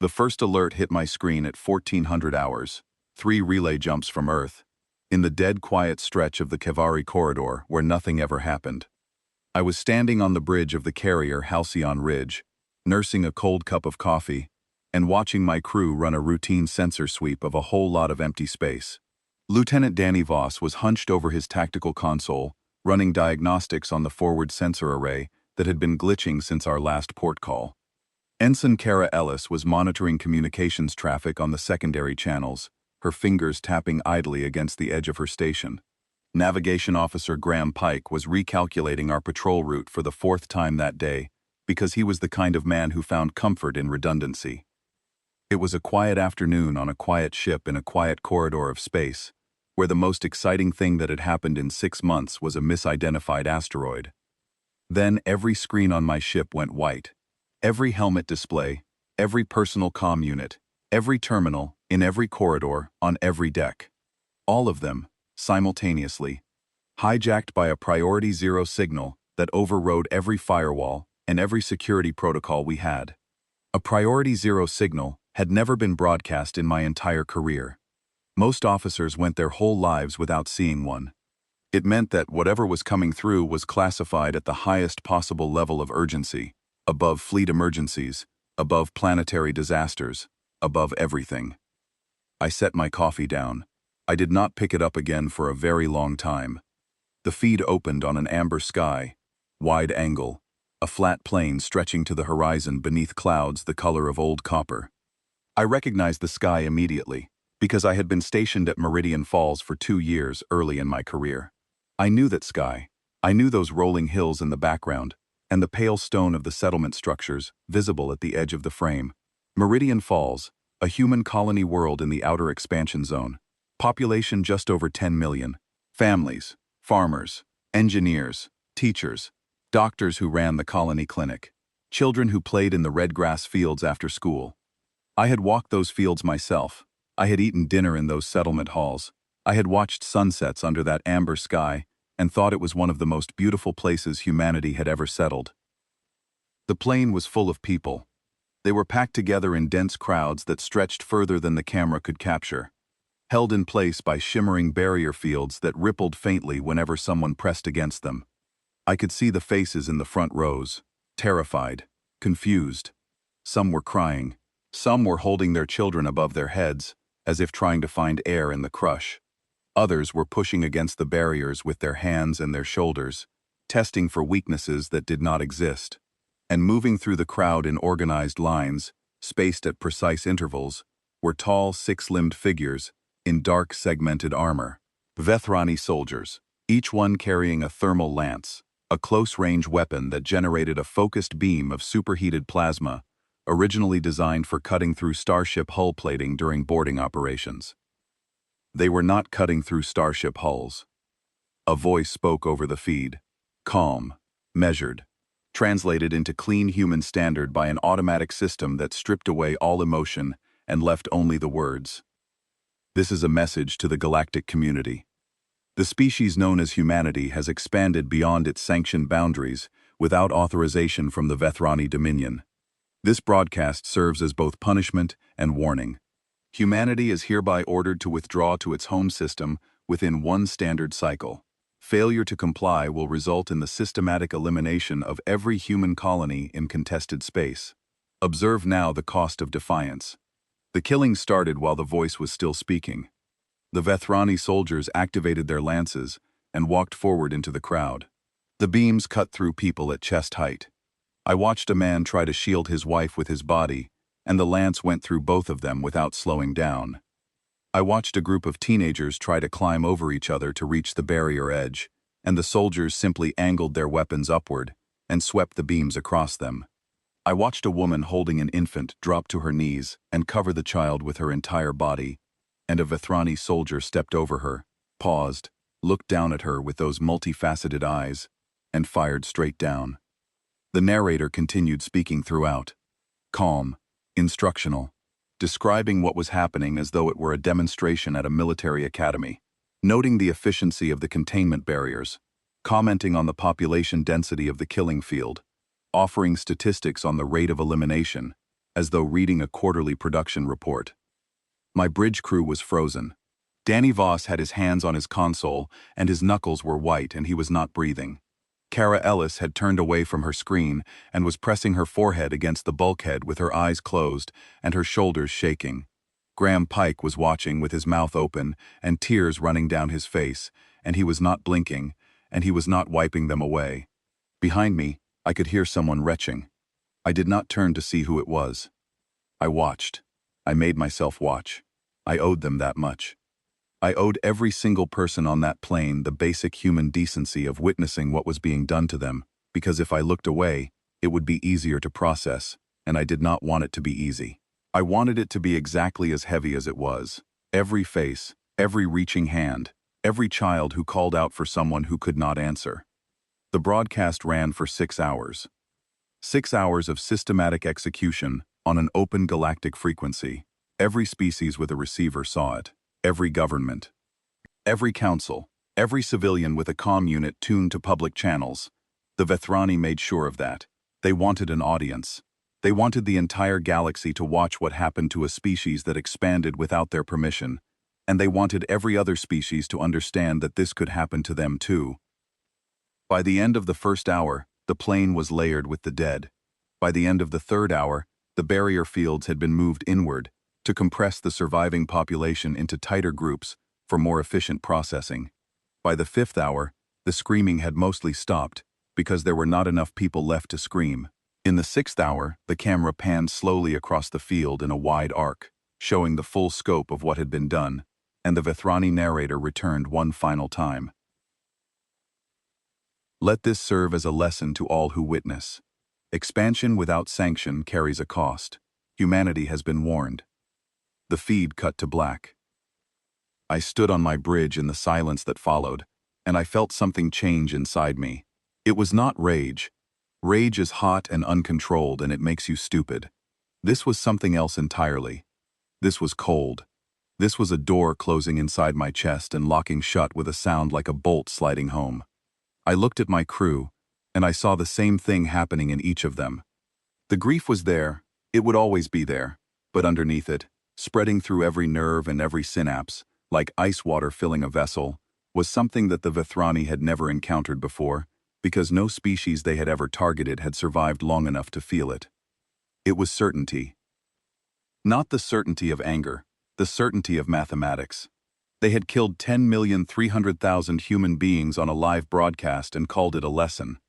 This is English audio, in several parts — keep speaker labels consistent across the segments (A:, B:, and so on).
A: The first alert hit my screen at 1400 hours, 3 relay jumps from Earth, in the dead quiet stretch of the Kavari corridor where nothing ever happened. I was standing on the bridge of the carrier Halcyon Ridge, nursing a cold cup of coffee, and watching my crew run a routine sensor sweep of a whole lot of empty space. Lieutenant Danny Voss was hunched over his tactical console, running diagnostics on the forward sensor array that had been glitching since our last port call. Ensign Kara Ellis was monitoring communications traffic on the secondary channels, her fingers tapping idly against the edge of her station. Navigation Officer Graham Pike was recalculating our patrol route for the 4th time that day, because he was the kind of man who found comfort in redundancy. It was a quiet afternoon on a quiet ship in a quiet corridor of space, where the most exciting thing that had happened in 6 months was a misidentified asteroid. Then every screen on my ship went white. Every helmet display, every personal comm unit, every terminal, in every corridor, on every deck. All of them, simultaneously, hijacked by a priority 0 signal that overrode every firewall and every security protocol we had. A priority 0 signal had never been broadcast in my entire career. Most officers went their whole lives without seeing one. It meant that whatever was coming through was classified at the highest possible level of urgency, above fleet emergencies, above planetary disasters, above everything. I set my coffee down. I did not pick it up again for a very long time. The feed opened on an amber sky, wide angle, a flat plane stretching to the horizon beneath clouds the color of old copper. I recognized the sky immediately, because I had been stationed at Meridian Falls for 2 years early in my career. I knew that sky. I knew those rolling hills in the background, and the pale stone of the settlement structures visible at the edge of the frame. Meridian Falls, a human colony world in the outer expansion zone. Population just over 10 million. Families, farmers, engineers, teachers, doctors who ran the colony clinic, children who played in the red grass fields after school. I had walked those fields myself. I had eaten dinner in those settlement halls. I had watched sunsets under that amber sky and thought it was one of the most beautiful places humanity had ever settled. The plain was full of people. They were packed together in dense crowds that stretched further than the camera could capture, held in place by shimmering barrier fields that rippled faintly whenever someone pressed against them. I could see the faces in the front rows, terrified, confused. Some were crying. Some were holding their children above their heads, as if trying to find air in the crush. Others were pushing against the barriers with their hands and their shoulders, testing for weaknesses that did not exist. And moving through the crowd in organized lines, spaced at precise intervals, were tall, 6-limbed figures in dark, segmented armor. Vethrani soldiers, each one carrying a thermal lance, a close-range weapon that generated a focused beam of superheated plasma, originally designed for cutting through starship hull plating during boarding operations. They were not cutting through starship hulls. A voice spoke over the feed, calm, measured, translated into clean human standard by an automatic system that stripped away all emotion and left only the words. This is a message to the galactic community. The species known as humanity has expanded beyond its sanctioned boundaries without authorization from the Vethrani Dominion. This broadcast serves as both punishment and warning. Humanity is hereby ordered to withdraw to its home system within 1 standard cycle. Failure to comply will result in the systematic elimination of every human colony in contested space. Observe now the cost of defiance. The killing started while the voice was still speaking. The Vethrani soldiers activated their lances and walked forward into the crowd. The beams cut through people at chest height. I watched a man try to shield his wife with his body, and the lance went through both of them without slowing down. I watched a group of teenagers try to climb over each other to reach the barrier edge, and the soldiers simply angled their weapons upward and swept the beams across them. I watched a woman holding an infant drop to her knees and cover the child with her entire body, and a Vethrani soldier stepped over her, paused, looked down at her with those multifaceted eyes, and fired straight down. The narrator continued speaking throughout, calm, instructional, describing what was happening as though it were a demonstration at a military academy, noting the efficiency of the containment barriers, commenting on the population density of the killing field, offering statistics on the rate of elimination, as though reading a quarterly production report. My bridge crew was frozen. Danny Voss had his hands on his console, and his knuckles were white and he was not breathing. Kara Ellis had turned away from her screen and was pressing her forehead against the bulkhead with her eyes closed and her shoulders shaking. Graham Pike was watching with his mouth open and tears running down his face, and he was not blinking, and he was not wiping them away. Behind me, I could hear someone retching. I did not turn to see who it was. I watched. I made myself watch. I owed them that much. I owed every single person on that plane the basic human decency of witnessing what was being done to them, because if I looked away, it would be easier to process, and I did not want it to be easy. I wanted it to be exactly as heavy as it was. Every face, every reaching hand, every child who called out for someone who could not answer. The broadcast ran for 6 hours. 6 hours of systematic execution on an open galactic frequency. Every species with a receiver saw it. Every government. Every council. Every civilian with a comm unit tuned to public channels. The Vethrani made sure of that. They wanted an audience. They wanted the entire galaxy to watch what happened to a species that expanded without their permission. And they wanted every other species to understand that this could happen to them too. By the end of the first hour, the plane was layered with the dead. By the end of the third hour, the barrier fields had been moved inward to compress the surviving population into tighter groups for more efficient processing. By the fifth hour, the screaming had mostly stopped because there were not enough people left to scream. In the sixth hour, the camera panned slowly across the field in a wide arc, showing the full scope of what had been done, and the Vethrani narrator returned one final time. Let this serve as a lesson to all who witness. Expansion without sanction carries a cost. Humanity has been warned. The feed cut to black. I stood on my bridge in the silence that followed, and I felt something change inside me. It was not rage. Rage is hot and uncontrolled, and it makes you stupid. This was something else entirely. This was cold. This was a door closing inside my chest and locking shut with a sound like a bolt sliding home. I looked at my crew, and I saw the same thing happening in each of them. The grief was there. It would always be there. But underneath it, spreading through every nerve and every synapse, like ice water filling a vessel, was something that the Vethrani had never encountered before, because no species they had ever targeted had survived long enough to feel it. It was certainty. Not the certainty of anger, the certainty of mathematics. They had killed 10,300,000 human beings on a live broadcast and called it a lesson.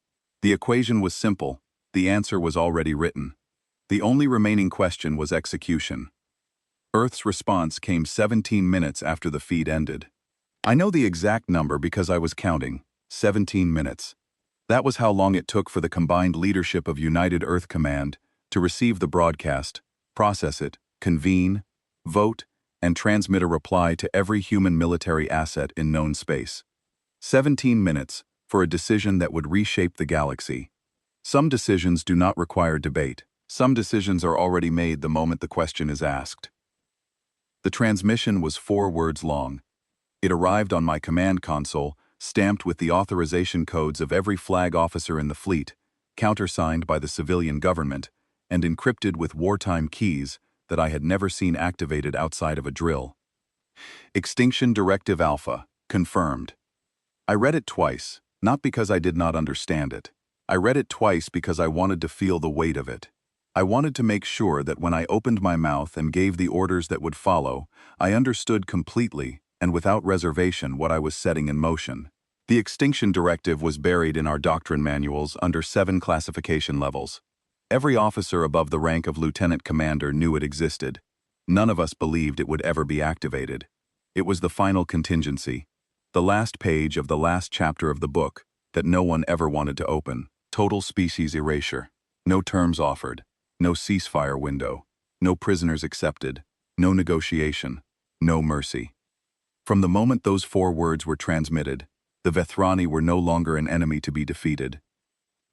A: The equation was simple. The answer was already written. The only remaining question was execution. Earth's response came 17 minutes after the feed ended. I know the exact number because I was counting. 17 minutes. That was how long it took for the combined leadership of United Earth Command to receive the broadcast, process it, convene, vote, and transmit a reply to every human military asset in known space. 17 minutes for a decision that would reshape the galaxy. Some decisions do not require debate. Some decisions are already made the moment the question is asked. The transmission was 4 words long. It arrived on my command console, stamped with the authorization codes of every flag officer in the fleet, countersigned by the civilian government, and encrypted with wartime keys that I had never seen activated outside of a drill. Extinction Directive Alpha, confirmed. I read it twice, not because I did not understand it. I read it twice because I wanted to feel the weight of it. I wanted to make sure that when I opened my mouth and gave the orders that would follow, I understood completely and without reservation what I was setting in motion. The Extinction Directive was buried in our doctrine manuals under 7 classification levels. Every officer above the rank of lieutenant commander knew it existed. None of us believed it would ever be activated. It was the final contingency, the last page of the last chapter of the book that no one ever wanted to open. Total species erasure. No terms offered. No ceasefire window, no prisoners accepted, no negotiation, no mercy. From the moment those 4 words were transmitted, the Vethrani were no longer an enemy to be defeated.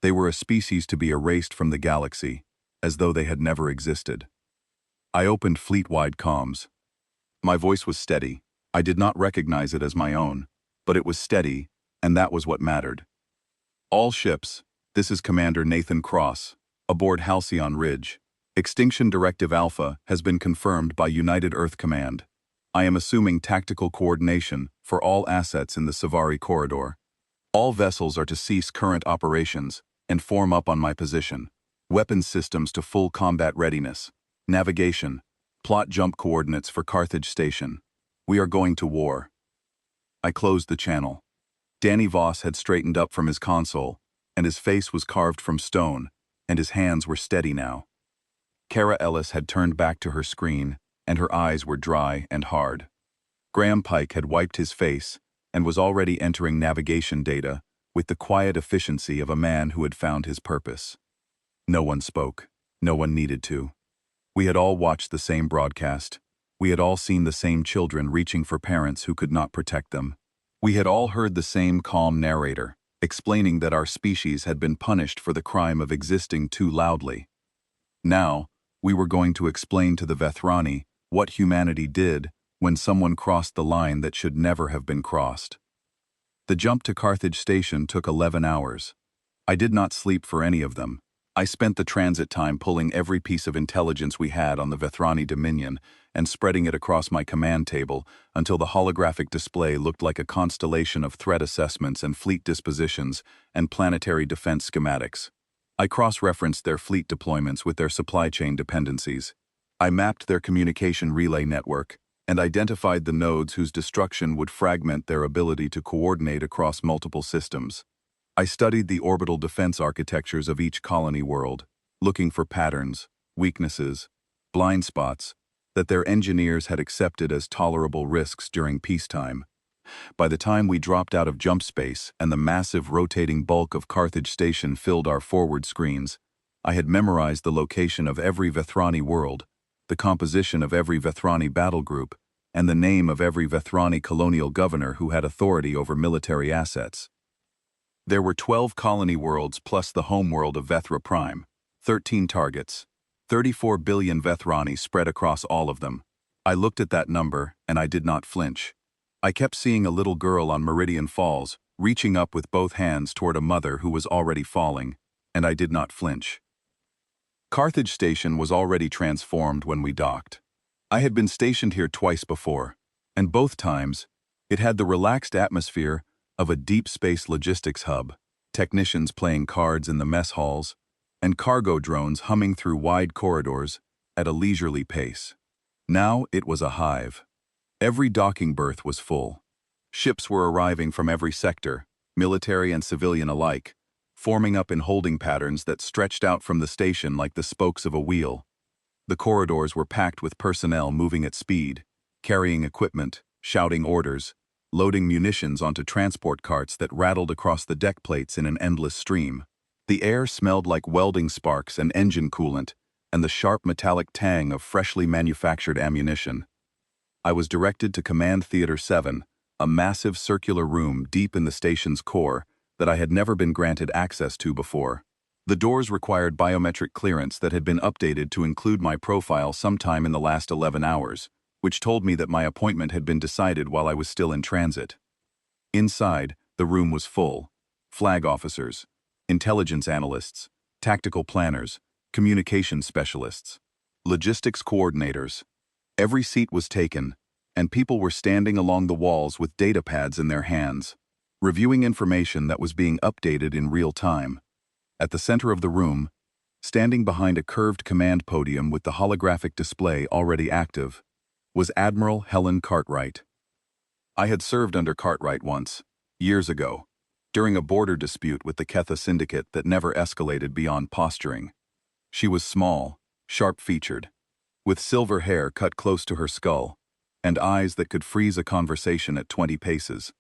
A: They were a species to be erased from the galaxy, as though they had never existed. I opened fleet-wide comms. My voice was steady. I did not recognize it as my own, but it was steady, and that was what mattered. All ships, this is Commander Nathan Cross, aboard Halcyon Ridge. Extinction Directive Alpha has been confirmed by United Earth Command. I am assuming tactical coordination for all assets in the Savari corridor. All vessels are to cease current operations and form up on my position. Weapons systems to full combat readiness. Navigation. Plot jump coordinates for Carthage Station. We are going to war. I closed the channel. Danny Voss had straightened up from his console, and his face was carved from stone, and his hands were steady now. Kara Ellis had turned back to her screen, and her eyes were dry and hard. Graham Pike had wiped his face and was already entering navigation data with the quiet efficiency of a man who had found his purpose. No one spoke. No one needed to. We had all watched the same broadcast. We had all seen the same children reaching for parents who could not protect them. We had all heard the same calm narrator, explaining that our species had been punished for the crime of existing too loudly. Now, we were going to explain to the Vethrani what humanity did when someone crossed the line that should never have been crossed. The jump to Carthage Station took 11 hours. I did not sleep for any of them. I spent the transit time pulling every piece of intelligence we had on the Vethrani Dominion and spreading it across my command table until the holographic display looked like a constellation of threat assessments and fleet dispositions and planetary defense schematics. I cross-referenced their fleet deployments with their supply chain dependencies. I mapped their communication relay network and identified the nodes whose destruction would fragment their ability to coordinate across multiple systems. I studied the orbital defense architectures of each colony world, looking for patterns, weaknesses, blind spots that their engineers had accepted as tolerable risks during peacetime. By the time we dropped out of jump space and the massive rotating bulk of Carthage Station filled our forward screens, I had memorized the location of every Vethrani world, the composition of every Vethrani battle group, and the name of every Vethrani colonial governor who had authority over military assets. There were 12 colony worlds plus the homeworld of Vethra Prime, 13 targets, 34 billion Vethrani spread across all of them. I looked at that number, and I did not flinch. I kept seeing a little girl on Meridian Falls, reaching up with both hands toward a mother who was already falling, and I did not flinch. Carthage Station was already transformed when we docked. I had been stationed here twice before, and both times, it had the relaxed atmosphere of a deep space logistics hub, technicians playing cards in the mess halls, and cargo drones humming through wide corridors at a leisurely pace. Now it was a hive. Every docking berth was full. Ships were arriving from every sector, military and civilian alike, forming up in holding patterns that stretched out from the station like the spokes of a wheel. The corridors were packed with personnel moving at speed, carrying equipment, shouting orders, loading munitions onto transport carts that rattled across the deck plates in an endless stream. The air smelled like welding sparks and engine coolant, and the sharp metallic tang of freshly manufactured ammunition. I was directed to Command Theater 7, a massive circular room deep in the station's core that I had never been granted access to before. The doors required biometric clearance that had been updated to include my profile sometime in the last 11 hours, which told me that my appointment had been decided while I was still in transit. Inside, the room was full. Flag officers, intelligence analysts, tactical planners, communication specialists, logistics coordinators. Every seat was taken, and people were standing along the walls with data pads in their hands, reviewing information that was being updated in real time. At the center of the room, standing behind a curved command podium with the holographic display already active, was Admiral Helen Cartwright. I had served under Cartwright once, years ago, during a border dispute with the Ketha Syndicate that never escalated beyond posturing. She was small, sharp-featured, with silver hair cut close to her skull, and eyes that could freeze a conversation at 20 paces.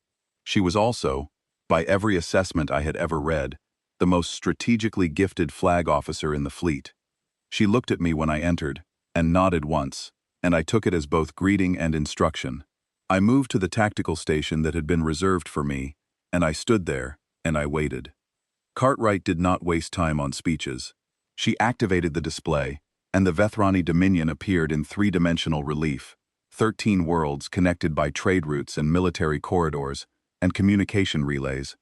A: She was also, by every assessment I had ever read, the most strategically gifted flag officer in the fleet. She looked at me when I entered, and nodded once, and I took it as both greeting and instruction. I moved to the tactical station that had been reserved for me, and I stood there, and I waited. Cartwright did not waste time on speeches. She activated the display, and the Vethrani Dominion appeared in three-dimensional relief, 13 worlds connected by trade routes and military corridors, and communication relays,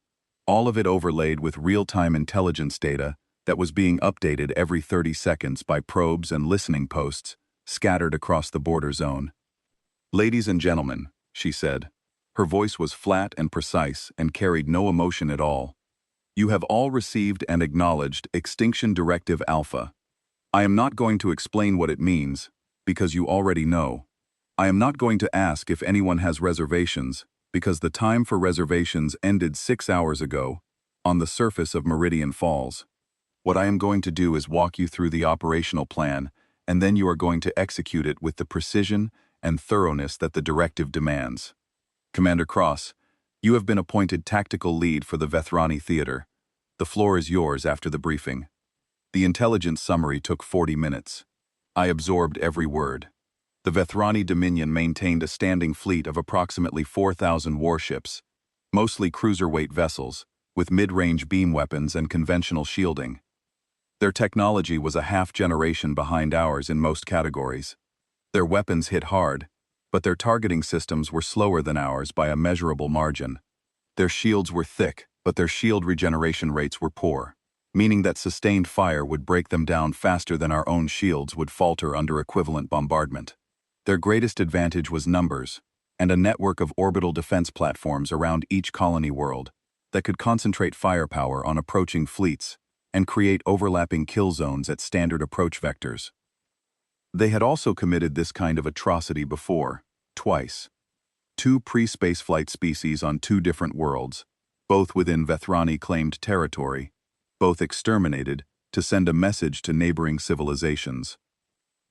A: all of it overlaid with real-time intelligence data that was being updated every 30 seconds by probes and listening posts scattered across the border zone. "Ladies and gentlemen," she said. Her voice was flat and precise and carried no emotion at all. "You have all received and acknowledged Extinction Directive Alpha. I am not going to explain what it means, because you already know. I am not going to ask if anyone has reservations, because the time for reservations ended 6 hours ago, on the surface of Meridian Falls. What I am going to do is walk you through the operational plan, and then you are going to execute it with the precision and thoroughness that the directive demands. Commander Cross, you have been appointed tactical lead for the Vethrani Theater. The floor is yours after the briefing." The intelligence summary took 40 minutes. I absorbed every word. The Vethrani Dominion maintained a standing fleet of approximately 4,000 warships, mostly cruiser-weight vessels, with mid-range beam weapons and conventional shielding. Their technology was a half-generation behind ours in most categories. Their weapons hit hard, but their targeting systems were slower than ours by a measurable margin. Their shields were thick, but their shield regeneration rates were poor, meaning that sustained fire would break them down faster than our own shields would falter under equivalent bombardment. Their greatest advantage was numbers, and a network of orbital defense platforms around each colony world that could concentrate firepower on approaching fleets and create overlapping kill zones at standard approach vectors. They had also committed this kind of atrocity before, twice. 2 pre-spaceflight species on 2 different worlds, both within Vethrani-claimed territory, both exterminated to send a message to neighboring civilizations.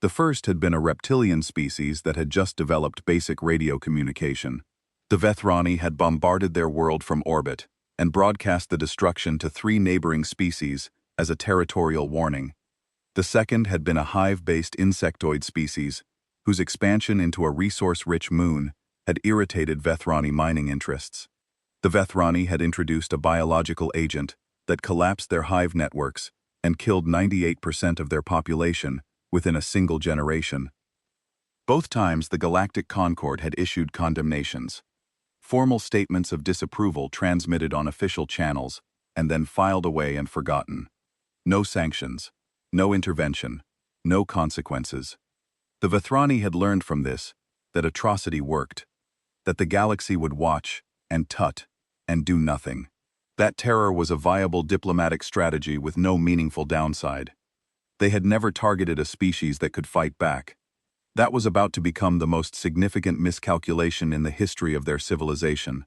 A: The first had been a reptilian species that had just developed basic radio communication. The Vethrani had bombarded their world from orbit and broadcast the destruction to 3 neighboring species as a territorial warning. The second had been a hive-based insectoid species whose expansion into a resource-rich moon had irritated Vethrani mining interests. The Vethrani had introduced a biological agent that collapsed their hive networks and killed 98% of their population within a single generation. Both times the Galactic Concord had issued condemnations, formal statements of disapproval transmitted on official channels and then filed away and forgotten. No sanctions, no intervention, no consequences. The Vethrani had learned from this that atrocity worked, that the galaxy would watch and tut and do nothing. That terror was a viable diplomatic strategy with no meaningful downside. They had never targeted a species that could fight back. That was about to become the most significant miscalculation in the history of their civilization.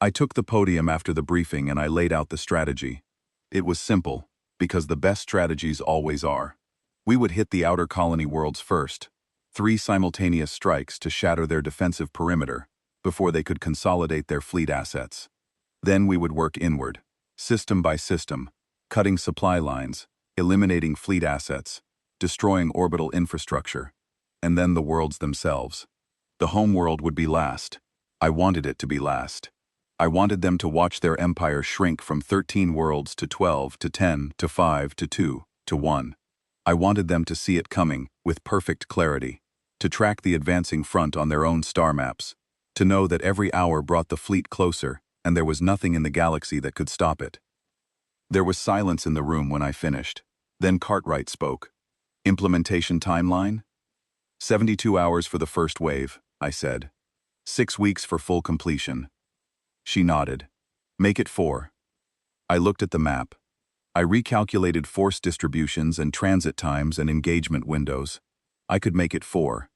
A: I took the podium after the briefing and I laid out the strategy. It was simple, because the best strategies always are. We would hit the outer colony worlds first, 3 simultaneous strikes to shatter their defensive perimeter before they could consolidate their fleet assets. Then we would work inward, system by system, cutting supply lines, eliminating fleet assets, destroying orbital infrastructure, and then the worlds themselves. The home world would be last. I wanted it to be last. I wanted them to watch their empire shrink from 13 worlds to 12 to 10 to 5 to 2 to 1. I wanted them to see it coming with perfect clarity, to track the advancing front on their own star maps, to know that every hour brought the fleet closer and there was nothing in the galaxy that could stop it. There was silence in the room when I finished. Then Cartwright spoke. "Implementation timeline?" 72 hours for the first wave, I said. 6 weeks for full completion. She nodded. "Make it 4. I looked at the map. I recalculated force distributions and transit times and engagement windows. I could make it 4.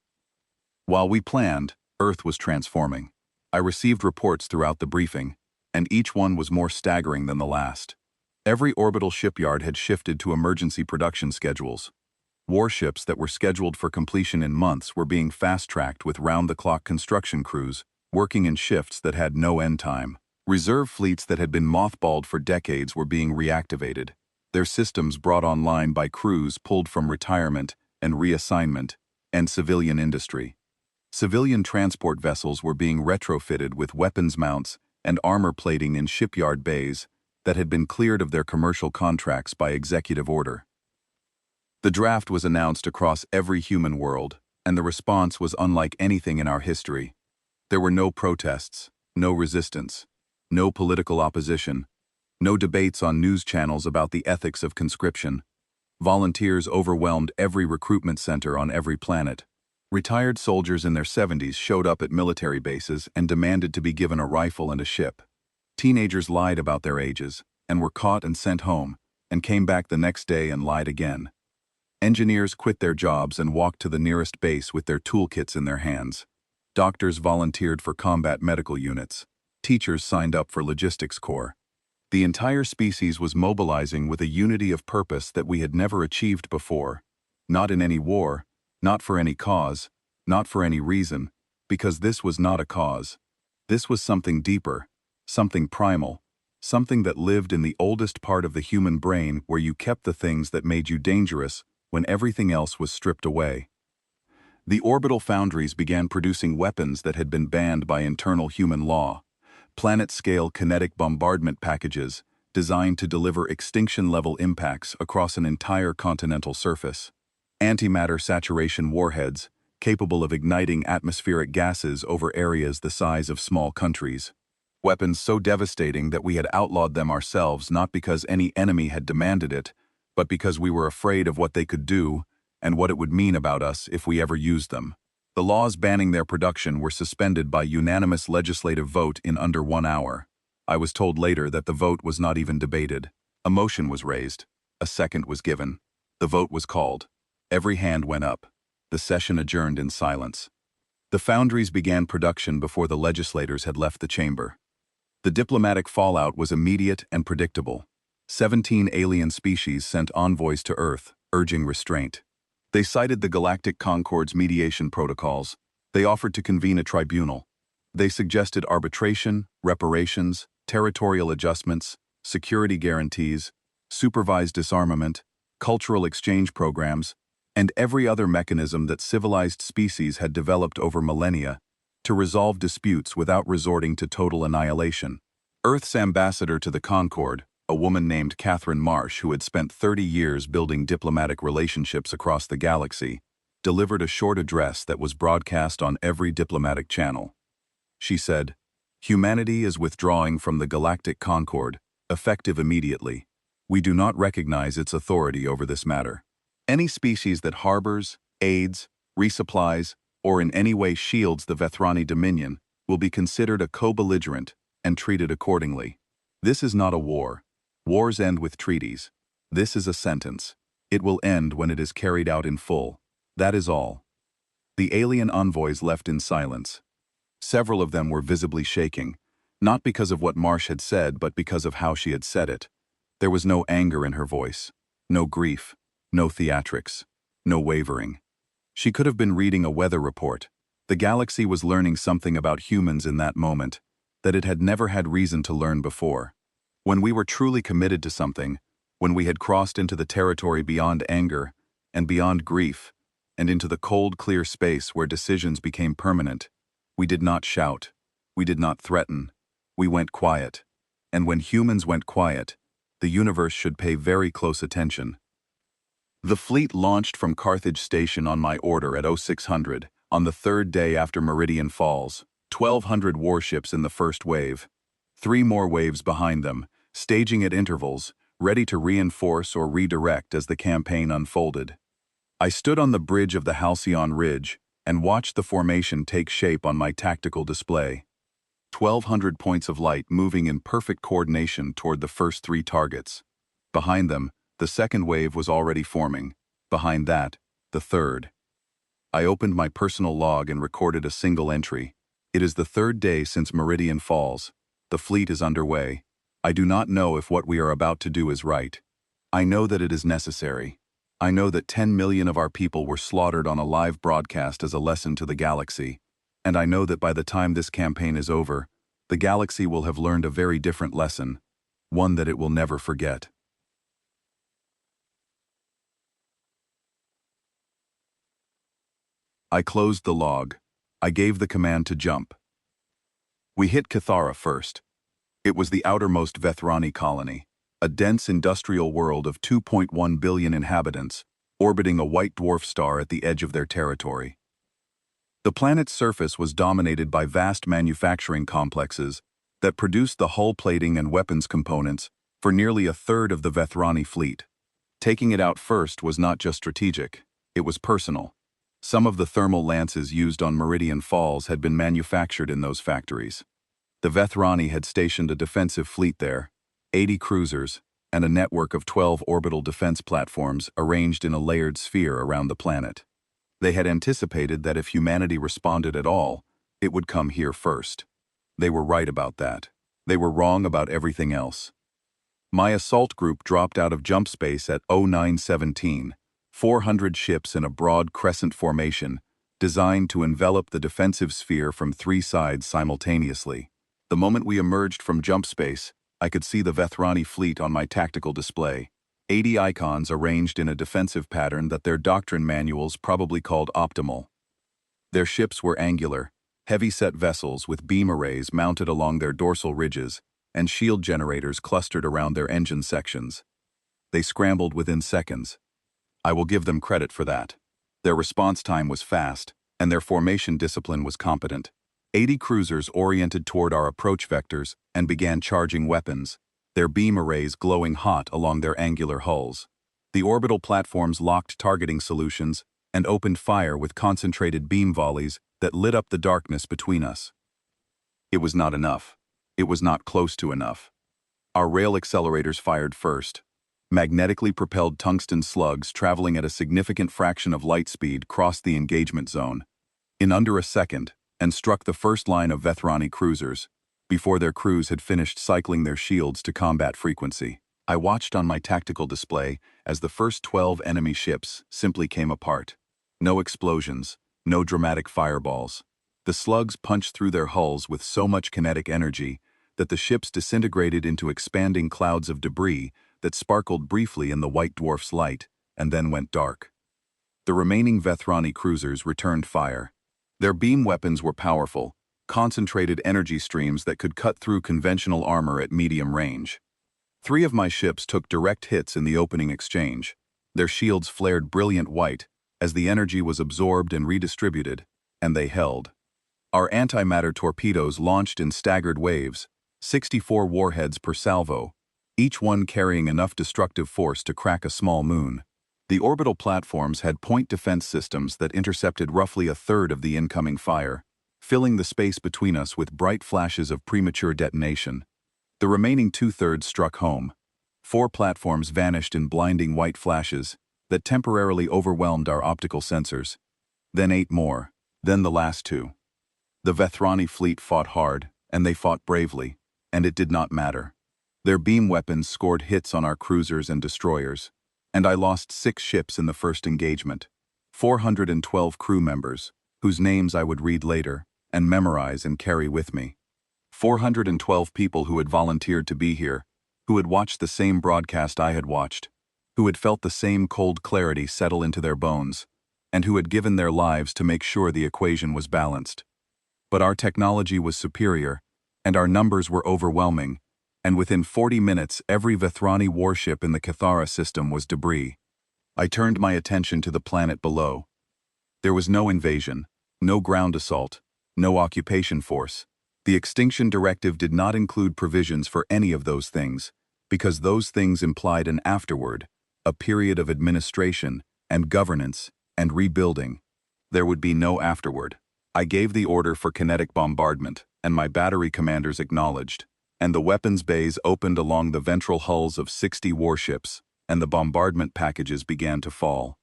A: While we planned, Earth was transforming. I received reports throughout the briefing, and each one was more staggering than the last. Every orbital shipyard had shifted to emergency production schedules. Warships that were scheduled for completion in months were being fast-tracked with round-the-clock construction crews, working in shifts that had no end time. Reserve fleets that had been mothballed for decades were being reactivated, their systems brought online by crews pulled from retirement and reassignment, and civilian industry. Civilian transport vessels were being retrofitted with weapons mounts and armor plating in shipyard bays that had been cleared of their commercial contracts by executive order. The draft was announced across every human world, and the response was unlike anything in our history. There were no protests, no resistance, no political opposition, No debates on news channels about the ethics of conscription. Volunteers overwhelmed every recruitment center on every planet. Retired soldiers in their 70s showed up at military bases and demanded to be given a rifle and a ship. Teenagers lied about their ages, and were caught and sent home, and came back the next day and lied again. Engineers quit their jobs and walked to the nearest base with their toolkits in their hands. Doctors volunteered for combat medical units. Teachers signed up for logistics corps. The entire species was mobilizing with a unity of purpose that we had never achieved before. Not in any war, not for any cause, not for any reason, because this was not a cause. This was something deeper, something primal, something that lived in the oldest part of the human brain where you kept the things that made you dangerous when everything else was stripped away. The orbital foundries began producing weapons that had been banned by internal human law. Planet-scale kinetic bombardment packages designed to deliver extinction-level impacts across an entire continental surface. Antimatter saturation warheads capable of igniting atmospheric gases over areas the size of small countries. Weapons so devastating that we had outlawed them ourselves not because any enemy had demanded it, but because we were afraid of what they could do and what it would mean about us if we ever used them. The laws banning their production were suspended by unanimous legislative vote in under 1 hour. I was told later that the vote was not even debated. A motion was raised. A second was given. The vote was called. Every hand went up. The session adjourned in silence. The foundries began production before the legislators had left the chamber. The diplomatic fallout was immediate and predictable. 17 alien species sent envoys to Earth, urging restraint. They cited the Galactic Concord's mediation protocols. They offered to convene a tribunal. They suggested arbitration, reparations, territorial adjustments, security guarantees, supervised disarmament, cultural exchange programs, and every other mechanism that civilized species had developed over millennia to resolve disputes without resorting to total annihilation. Earth's ambassador to the Concord, a woman named Catherine Marsh who had spent 30 years building diplomatic relationships across the galaxy, delivered a short address that was broadcast on every diplomatic channel. She said, "Humanity is withdrawing from the Galactic Concord, effective immediately. We do not recognize its authority over this matter. Any species that harbors, aids, resupplies, or in any way shields the Vethrani Dominion will be considered a co-belligerent and treated accordingly. This is not a war. Wars end with treaties. This is a sentence. It will end when it is carried out in full. That is all." The alien envoys left in silence. Several of them were visibly shaking, not because of what Marsh had said, but because of how she had said it. There was no anger in her voice, no grief, no theatrics, no wavering. She could have been reading a weather report. The galaxy was learning something about humans in that moment that it had never had reason to learn before. When we were truly committed to something, when we had crossed into the territory beyond anger and beyond grief, and into the cold, clear space where decisions became permanent, we did not shout, we did not threaten, we went quiet. And when humans went quiet, the universe should pay very close attention. The fleet launched from Carthage Station on my order at 0600 on the third day after Meridian Falls, 1,200 warships in the first wave. 3 more waves behind them, staging at intervals, ready to reinforce or redirect as the campaign unfolded. I stood on the bridge of the Halcyon Ridge and watched the formation take shape on my tactical display. 1,200 points of light moving in perfect coordination toward the first 3 targets. Behind them, the second wave was already forming. Behind that, the third. I opened my personal log and recorded a single entry. It is the 3rd day since Meridian Falls. The fleet is underway. I do not know if what we are about to do is right. I know that it is necessary. I know that 10 million of our people were slaughtered on a live broadcast as a lesson to the galaxy. And I know that by the time this campaign is over, the galaxy will have learned a very different lesson, one that it will never forget. I closed the log. I gave the command to jump. We hit Cathara first. It was the outermost Vethrani colony, a dense industrial world of 2.1 billion inhabitants, orbiting a white dwarf star at the edge of their territory. The planet's surface was dominated by vast manufacturing complexes that produced the hull plating and weapons components for nearly a third of the Vethrani fleet. Taking it out first was not just strategic, it was personal. Some of the thermal lances used on Meridian Falls had been manufactured in those factories. The Vethrani had stationed a defensive fleet there, 80 cruisers, and a network of 12 orbital defense platforms arranged in a layered sphere around the planet. They had anticipated that if humanity responded at all, it would come here first. They were right about that. They were wrong about everything else. My assault group dropped out of jump space at 0917, 400 ships in a broad crescent formation, designed to envelop the defensive sphere from 3 sides simultaneously. The moment we emerged from jump space, I could see the Vethrani fleet on my tactical display, 80 icons arranged in a defensive pattern that their doctrine manuals probably called optimal. Their ships were angular, heavy-set vessels with beam arrays mounted along their dorsal ridges and shield generators clustered around their engine sections. They scrambled within seconds. I will give them credit for that. Their response time was fast, and their formation discipline was competent. 80 cruisers oriented toward our approach vectors and began charging weapons, their beam arrays glowing hot along their angular hulls. The orbital platforms locked targeting solutions and opened fire with concentrated beam volleys that lit up the darkness between us. It was not enough. It was not close to enough. Our rail accelerators fired first. Magnetically propelled tungsten slugs traveling at a significant fraction of light speed crossed the engagement zone in under a second and struck the first line of Vethrani cruisers before their crews had finished cycling their shields to combat frequency. I watched on my tactical display as the first 12 enemy ships simply came apart. No explosions, no dramatic fireballs. The slugs punched through their hulls with so much kinetic energy that the ships disintegrated into expanding clouds of debris that sparkled briefly in the white dwarf's light and then went dark. The remaining Vethrani cruisers returned fire. Their beam weapons were powerful, concentrated energy streams that could cut through conventional armor at medium range. 3 of my ships took direct hits in the opening exchange. Their shields flared brilliant white as the energy was absorbed and redistributed, and they held. Our antimatter torpedoes launched in staggered waves, 64 warheads per salvo, each one carrying enough destructive force to crack a small moon. The orbital platforms had point defense systems that intercepted roughly a third of the incoming fire, filling the space between us with bright flashes of premature detonation. The remaining 2/3 struck home. 4 platforms vanished in blinding white flashes that temporarily overwhelmed our optical sensors. Then 8 more, then the last 2. The Vethrani fleet fought hard, and they fought bravely, and it did not matter. Their beam weapons scored hits on our cruisers and destroyers, and I lost 6 ships in the first engagement, 412 crew members, whose names I would read later and memorize and carry with me. 412 people who had volunteered to be here, who had watched the same broadcast I had watched, who had felt the same cold clarity settle into their bones, and who had given their lives to make sure the equation was balanced. But our technology was superior, and our numbers were overwhelming, and within 40 minutes every Vethrani warship in the Cathara system was debris. I turned my attention to the planet below. There was no invasion, no ground assault, no occupation force. The Extinction Directive did not include provisions for any of those things, because those things implied an afterward, a period of administration and governance and rebuilding. There would be no afterward. I gave the order for kinetic bombardment, and my battery commanders acknowledged, and the weapons bays opened along the ventral hulls of 60 warships, and the bombardment packages began to fall.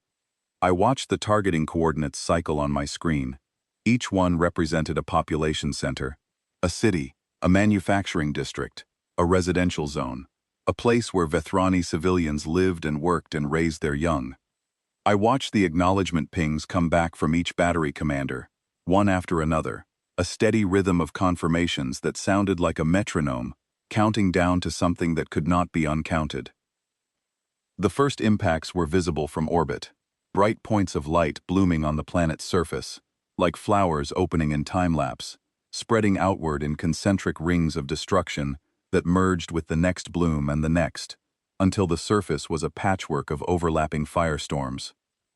A: I watched the targeting coordinates cycle on my screen. Each one represented a population center, a city, a manufacturing district, a residential zone, a place where Vethrani civilians lived and worked and raised their young. I watched the acknowledgement pings come back from each battery commander, one after another, a steady rhythm of confirmations that sounded like a metronome, counting down to something that could not be uncounted. The first impacts were visible from orbit, bright points of light blooming on the planet's surface, like flowers opening in time-lapse, spreading outward in concentric rings of destruction that merged with the next bloom and the next, until the surface was a patchwork of overlapping firestorms.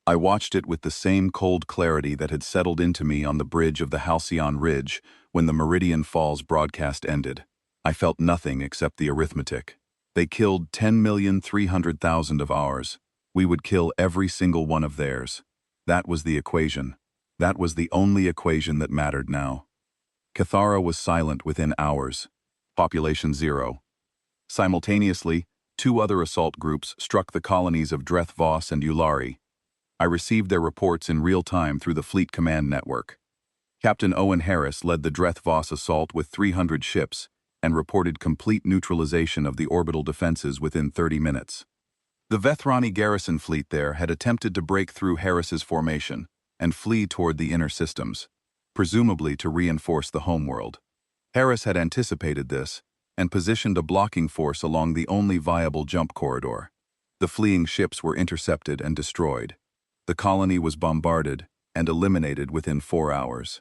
A: I watched it with the same cold clarity that had settled into me on the bridge of the Halcyon Ridge when the Meridian Falls broadcast ended. I felt nothing except the arithmetic. They killed 10,300,000 of ours. We would kill every single one of theirs. That was the equation. That was the only equation that mattered now. Cathara was silent within hours. Population 0. Simultaneously, 2 other assault groups struck the colonies of Dreth Vos and Ulari. I received their reports in real time through the Fleet Command Network. Captain Owen Harris led the Dreth Vos assault with 300 ships and reported complete neutralization of the orbital defenses within 30 minutes. The Vethrani garrison fleet there had attempted to break through Harris's formation and flee toward the inner systems, presumably to reinforce the homeworld. Harris had anticipated this and positioned a blocking force along the only viable jump corridor. The fleeing ships were intercepted and destroyed. The colony was bombarded and eliminated within 4 hours.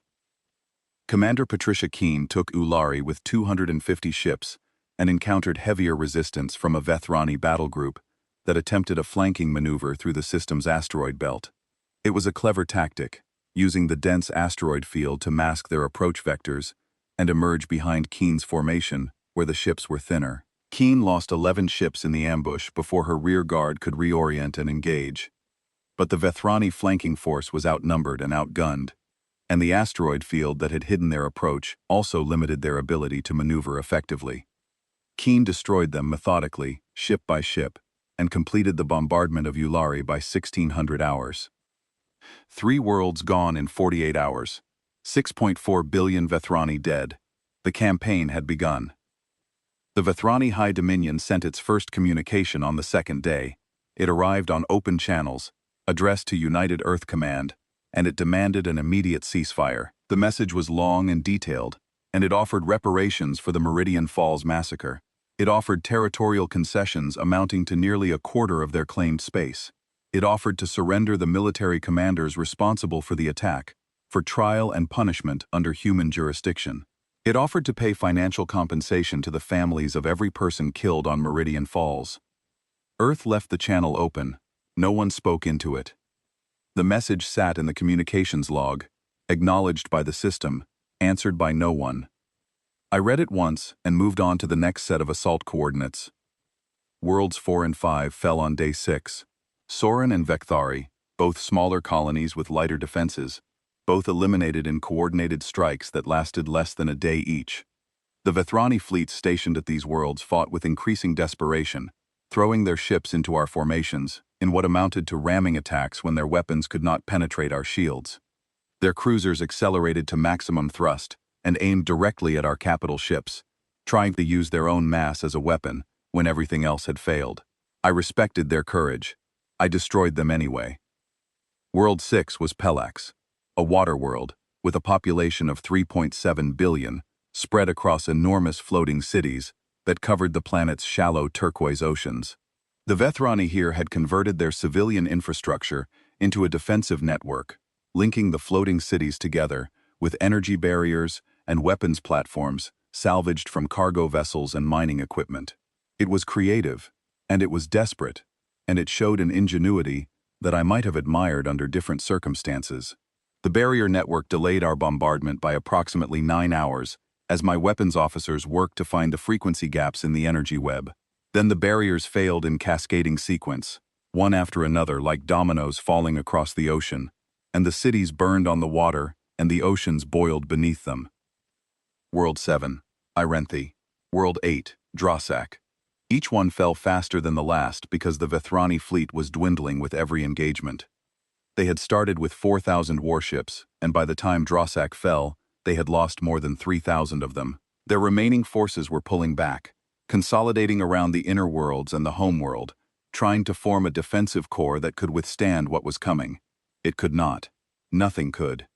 A: Commander Patricia Keene took Ulari with 250 ships and encountered heavier resistance from a Vethrani battle group that attempted a flanking maneuver through the system's asteroid belt. It was a clever tactic, using the dense asteroid field to mask their approach vectors and emerge behind Keene's formation, where the ships were thinner. Keene lost 11 ships in the ambush before her rear guard could reorient and engage. But the Vethrani flanking force was outnumbered and outgunned, and the asteroid field that had hidden their approach also limited their ability to maneuver effectively. Keene destroyed them methodically, ship by ship, and completed the bombardment of Ulari by 1600 hours. 3 worlds gone in 48 hours. 6.4 billion Vethrani dead. The campaign had begun. The Vethrani High Dominion sent its first communication on the 2nd day. It arrived on open channels, addressed to United Earth Command, and it demanded an immediate ceasefire. The message was long and detailed, and it offered reparations for the Meridian Falls massacre. It offered territorial concessions amounting to nearly a quarter of their claimed space. It offered to surrender the military commanders responsible for the attack, for trial and punishment under human jurisdiction. It offered to pay financial compensation to the families of every person killed on Meridian Falls. Earth left the channel open. No one spoke into it. The message sat in the communications log, acknowledged by the system, answered by no one. I read it once and moved on to the next set of assault coordinates. Worlds 4 and 5 fell on day 6. Soren and Vekthari, both smaller colonies with lighter defenses, both eliminated in coordinated strikes that lasted less than a day each. The Vethrani fleets stationed at these worlds fought with increasing desperation, throwing their ships into our formations in what amounted to ramming attacks when their weapons could not penetrate our shields. Their cruisers accelerated to maximum thrust and aimed directly at our capital ships, trying to use their own mass as a weapon when everything else had failed. I respected their courage. I destroyed them anyway. World 6 was Pelax, a water world with a population of 3.7 billion, spread across enormous floating cities that covered the planet's shallow turquoise oceans. The Vethrani here had converted their civilian infrastructure into a defensive network, linking the floating cities together with energy barriers and weapons platforms salvaged from cargo vessels and mining equipment. It was creative, and it was desperate, and it showed an ingenuity that I might have admired under different circumstances. The barrier network delayed our bombardment by approximately 9 hours as my weapons officers worked to find the frequency gaps in the energy web. Then the barriers failed in cascading sequence, one after another like dominoes falling across the ocean, and the cities burned on the water and the oceans boiled beneath them. World 7, Irenthi. World 8, Drosak. Each one fell faster than the last because the Vethrani fleet was dwindling with every engagement. They had started with 4,000 warships, and by the time Drosak fell, they had lost more than 3,000 of them. Their remaining forces were pulling back, consolidating around the inner worlds and the homeworld, trying to form a defensive core that could withstand what was coming. It could not. Nothing could.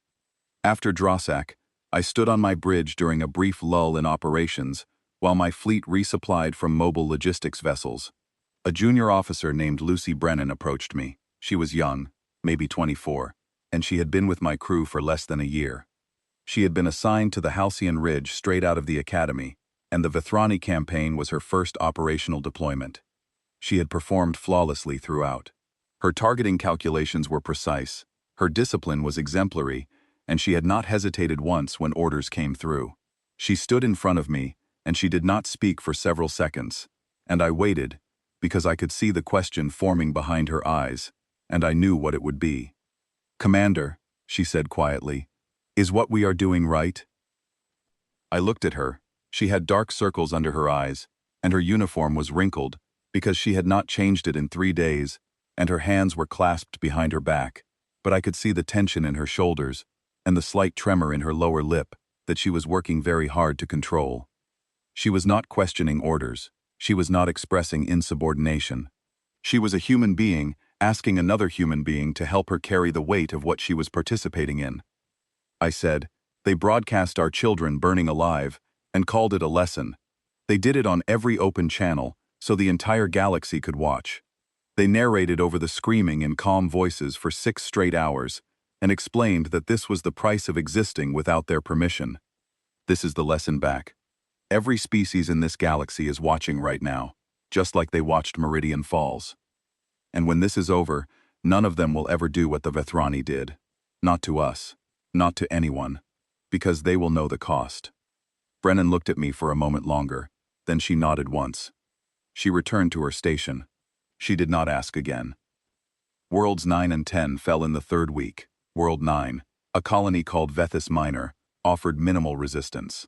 A: After Drosak, I stood on my bridge during a brief lull in operations while my fleet resupplied from mobile logistics vessels. A junior officer named Lucy Brennan approached me. She was young, maybe 24, and she had been with my crew for less than a year. She had been assigned to the Halcyon Ridge straight out of the academy, and the Vethrani campaign was her first operational deployment. She had performed flawlessly throughout. Her targeting calculations were precise, her discipline was exemplary, and she had not hesitated once when orders came through. She stood in front of me, and she did not speak for several seconds. And I waited, because I could see the question forming behind her eyes, and I knew what it would be. "Commander," she said quietly, "is what we are doing right?" I looked at her. She had dark circles under her eyes, and her uniform was wrinkled because she had not changed it in 3 days, and her hands were clasped behind her back, but I could see the tension in her shoulders and the slight tremor in her lower lip that she was working very hard to control. She was not questioning orders. She was not expressing insubordination. She was a human being asking another human being to help her carry the weight of what she was participating in. I said, "They broadcast our children burning alive and called it a lesson. They did it on every open channel so the entire galaxy could watch. They narrated over the screaming in calm voices for 6 straight hours and explained that this was the price of existing without their permission. This is the lesson back. Every species in this galaxy is watching right now, just like they watched Meridian Falls. And when this is over, none of them will ever do what the Vethrani did. Not to us. Not to anyone. Because they will know the cost." Brennan looked at me for a moment longer, then she nodded once. She returned to her station. She did not ask again. Worlds 9 and 10 fell in the 3rd week. World 9, a colony called Vethis Minor, offered minimal resistance.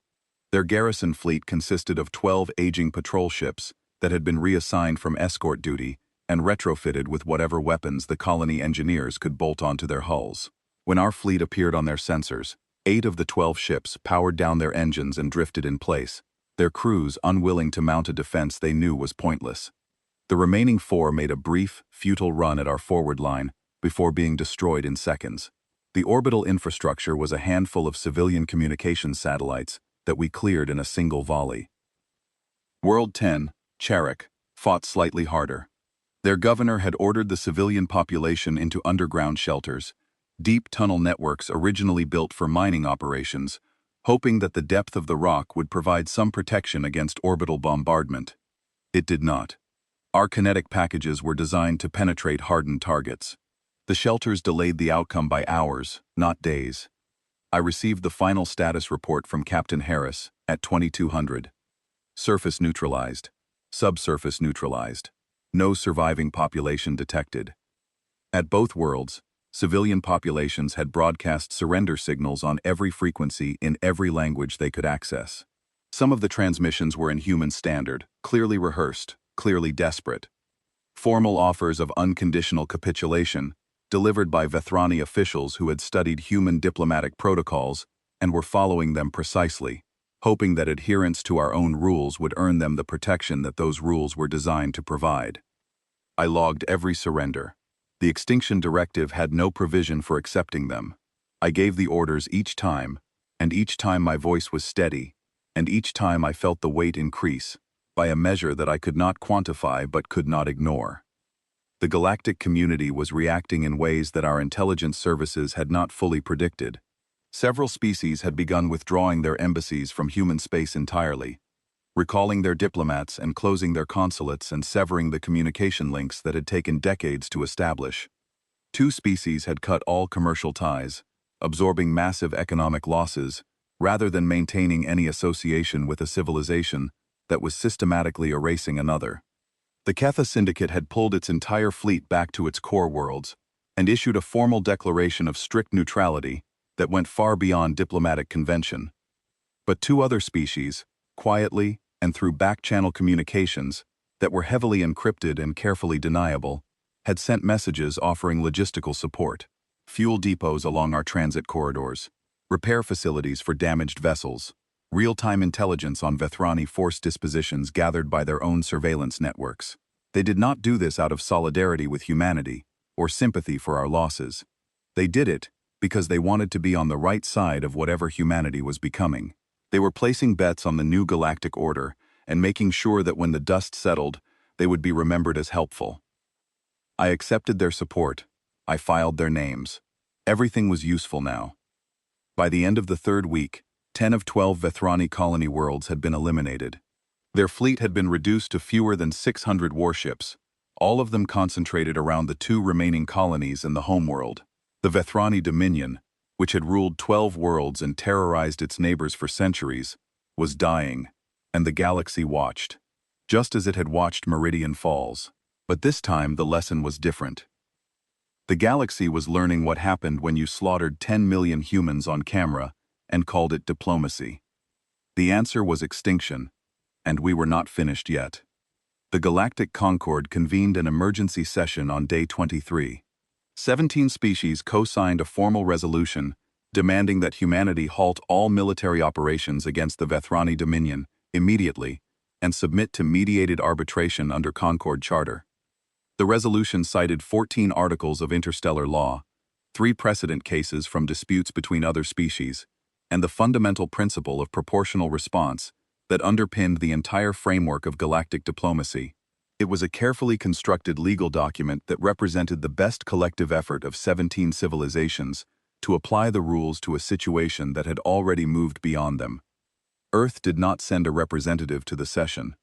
A: Their garrison fleet consisted of 12 aging patrol ships that had been reassigned from escort duty and retrofitted with whatever weapons the colony engineers could bolt onto their hulls. When our fleet appeared on their sensors, 8 of the 12 ships powered down their engines and drifted in place, their crews unwilling to mount a defense they knew was pointless. The remaining 4 made a brief, futile run at our forward line before being destroyed in seconds. The orbital infrastructure was a handful of civilian communications satellites that we cleared in a single volley. World 10, Charak, fought slightly harder. Their governor had ordered the civilian population into underground shelters, deep tunnel networks originally built for mining operations, hoping that the depth of the rock would provide some protection against orbital bombardment. It did not. Our kinetic packages were designed to penetrate hardened targets. The shelters delayed the outcome by hours, not days. I received the final status report from Captain Harris at 2200. Surface neutralized. Subsurface neutralized. No surviving population detected. At both worlds, civilian populations had broadcast surrender signals on every frequency in every language they could access. Some of the transmissions were in human standard, clearly rehearsed, clearly desperate. Formal offers of unconditional capitulation, delivered by Vethrani officials who had studied human diplomatic protocols and were following them precisely, hoping that adherence to our own rules would earn them the protection that those rules were designed to provide. I logged every surrender. The Extinction Directive had no provision for accepting them. I gave the orders each time, and each time my voice was steady, and each time I felt the weight increase, by a measure that I could not quantify but could not ignore. The galactic community was reacting in ways that our intelligence services had not fully predicted. Several species had begun withdrawing their embassies from human space entirely, recalling their diplomats and closing their consulates and severing the communication links that had taken decades to establish. 2 species had cut all commercial ties, absorbing massive economic losses, rather than maintaining any association with a civilization that was systematically erasing another. The Ketha Syndicate had pulled its entire fleet back to its core worlds and issued a formal declaration of strict neutrality that went far beyond diplomatic convention. But 2 other species, quietly and through back-channel communications that were heavily encrypted and carefully deniable, had sent messages offering logistical support, fuel depots along our transit corridors, repair facilities for damaged vessels, real-time intelligence on Vethrani force dispositions gathered by their own surveillance networks. They did not do this out of solidarity with humanity or sympathy for our losses. They did it because they wanted to be on the right side of whatever humanity was becoming. They were placing bets on the new galactic order and making sure that when the dust settled, they would be remembered as helpful. I accepted their support. I filed their names. Everything was useful now. By the end of the 3rd week, 10 of 12 Vethrani colony worlds had been eliminated. Their fleet had been reduced to fewer than 600 warships, all of them concentrated around the 2 remaining colonies in the homeworld. The Vethrani Dominion, which had ruled 12 worlds and terrorized its neighbors for centuries, was dying, and the galaxy watched. just as it had watched Meridian Falls. But this time the lesson was different. The galaxy was learning what happened when you slaughtered 10 million humans on camera and called it diplomacy. The answer was extinction, and we were not finished yet. The Galactic Concord convened an emergency session on day 23. 17 species co-signed a formal resolution demanding that humanity halt all military operations against the Vethrani Dominion immediately and submit to mediated arbitration under Concord Charter. The resolution cited 14 articles of interstellar law, 3 precedent cases from disputes between other species, and the fundamental principle of proportional response that underpinned the entire framework of galactic diplomacy. It was a carefully constructed legal document that represented the best collective effort of 17 civilizations to apply the rules to a situation that had already moved beyond them. Earth did not send a representative to the session.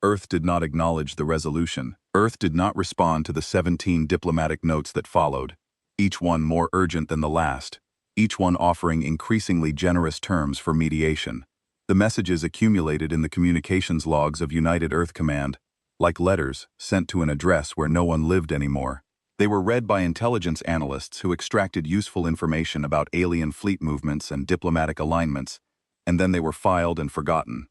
A: Earth did not acknowledge the resolution. Earth did not respond to the 17 diplomatic notes that followed, each one more urgent than the last, each one offering increasingly generous terms for mediation. The messages accumulated in the communications logs of United Earth Command, like letters sent to an address where no one lived anymore. They were read by intelligence analysts who extracted useful information about alien fleet movements and diplomatic alignments, and then they were filed and forgotten.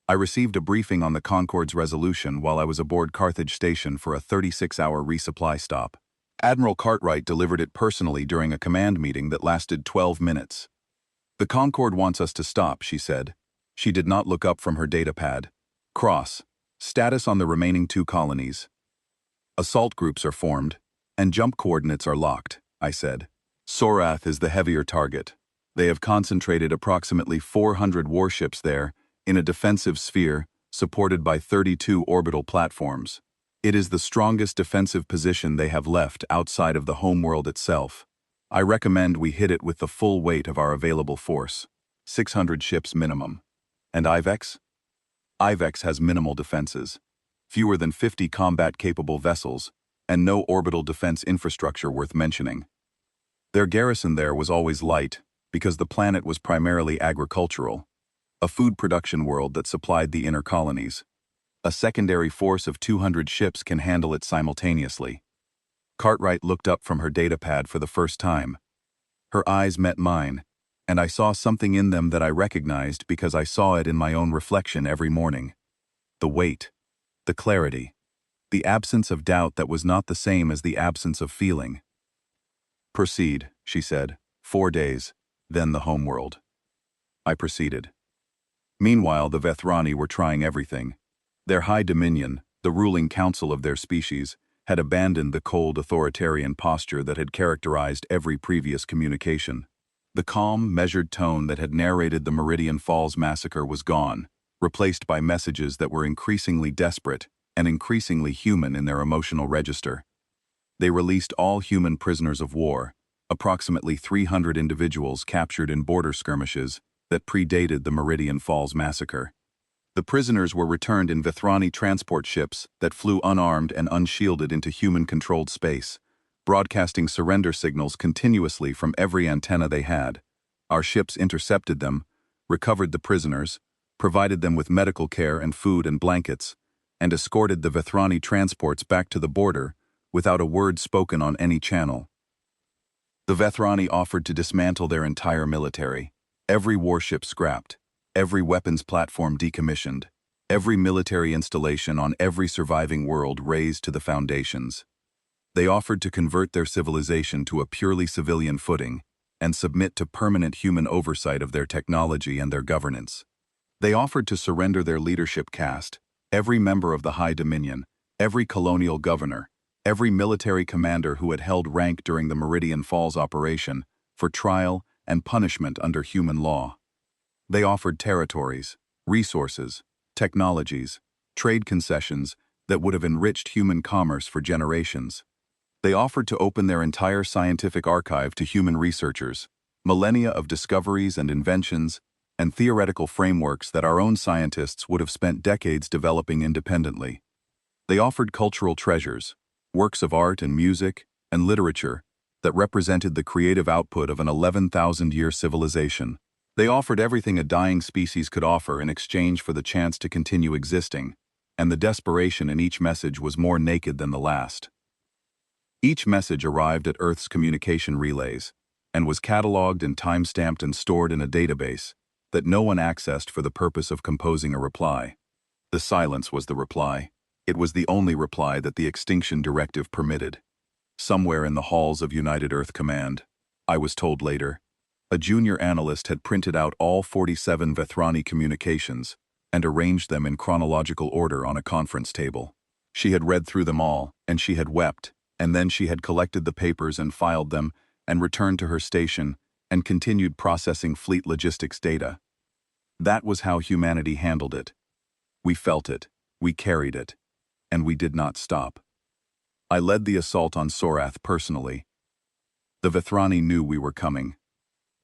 A: I received a briefing on the Concord's resolution while I was aboard Carthage Station for a 36-hour resupply stop. Admiral Cartwright delivered it personally during a command meeting that lasted 12 minutes. "The Concorde wants us to stop," she said. She did not look up from her datapad. "Cross. Status on the remaining 2 colonies. Assault groups are formed, and jump coordinates are locked," I said. "Sorath is the heavier target. They have concentrated approximately 400 warships there in a defensive sphere supported by 32 orbital platforms. It is the strongest defensive position they have left outside of the homeworld itself. I recommend we hit it with the full weight of our available force, 600 ships minimum. And Ivex? Ivex has minimal defenses, fewer than 50 combat-capable vessels, and no orbital defense infrastructure worth mentioning. Their garrison there was always light, because the planet was primarily agricultural, a food production world that supplied the inner colonies. A secondary force of 200 ships can handle it simultaneously." Cartwright looked up from her datapad for the first time. Her eyes met mine, and I saw something in them that I recognized because I saw it in my own reflection every morning. The weight, the clarity, the absence of doubt that was not the same as the absence of feeling. "Proceed," she said. 4 days, then the homeworld. I proceeded. Meanwhile, the Vethrani were trying everything. Their high dominion, the ruling council of their species, had abandoned the cold authoritarian posture that had characterized every previous communication. The calm, measured tone that had narrated the Meridian Falls massacre was gone, replaced by messages that were increasingly desperate and increasingly human in their emotional register. They released all human prisoners of war, approximately 300 individuals captured in border skirmishes that predated the Meridian Falls massacre. The prisoners were returned in Vethrani transport ships that flew unarmed and unshielded into human-controlled space, broadcasting surrender signals continuously from every antenna they had. Our ships intercepted them, recovered the prisoners, provided them with medical care and food and blankets, and escorted the Vethrani transports back to the border without a word spoken on any channel. The Vethrani offered to dismantle their entire military, every warship scrapped, every weapons platform decommissioned, every military installation on every surviving world razed to the foundations. They offered to convert their civilization to a purely civilian footing and submit to permanent human oversight of their technology and their governance. They offered to surrender their leadership caste, every member of the High Dominion, every colonial governor, every military commander who had held rank during the Meridian Falls operation, for trial and punishment under human law. They offered territories, resources, technologies, trade concessions that would have enriched human commerce for generations. They offered to open their entire scientific archive to human researchers, millennia of discoveries and inventions, and theoretical frameworks that our own scientists would have spent decades developing independently. They offered cultural treasures, works of art and music and literature that represented the creative output of an 11,000-year civilization. They offered everything a dying species could offer in exchange for the chance to continue existing, and the desperation in each message was more naked than the last. Each message arrived at Earth's communication relays, and was cataloged and time-stamped and stored in a database that no one accessed for the purpose of composing a reply. The silence was the reply. It was the only reply that the extinction directive permitted. Somewhere in the halls of United Earth Command, I was told later, a junior analyst had printed out all 47 Vethrani communications and arranged them in chronological order on a conference table. She had read through them all, and she had wept, and then she had collected the papers and filed them and returned to her station and continued processing fleet logistics data. That was how humanity handled it. We felt it, we carried it, and we did not stop. I led the assault on Sorath personally. The Vethrani knew we were coming.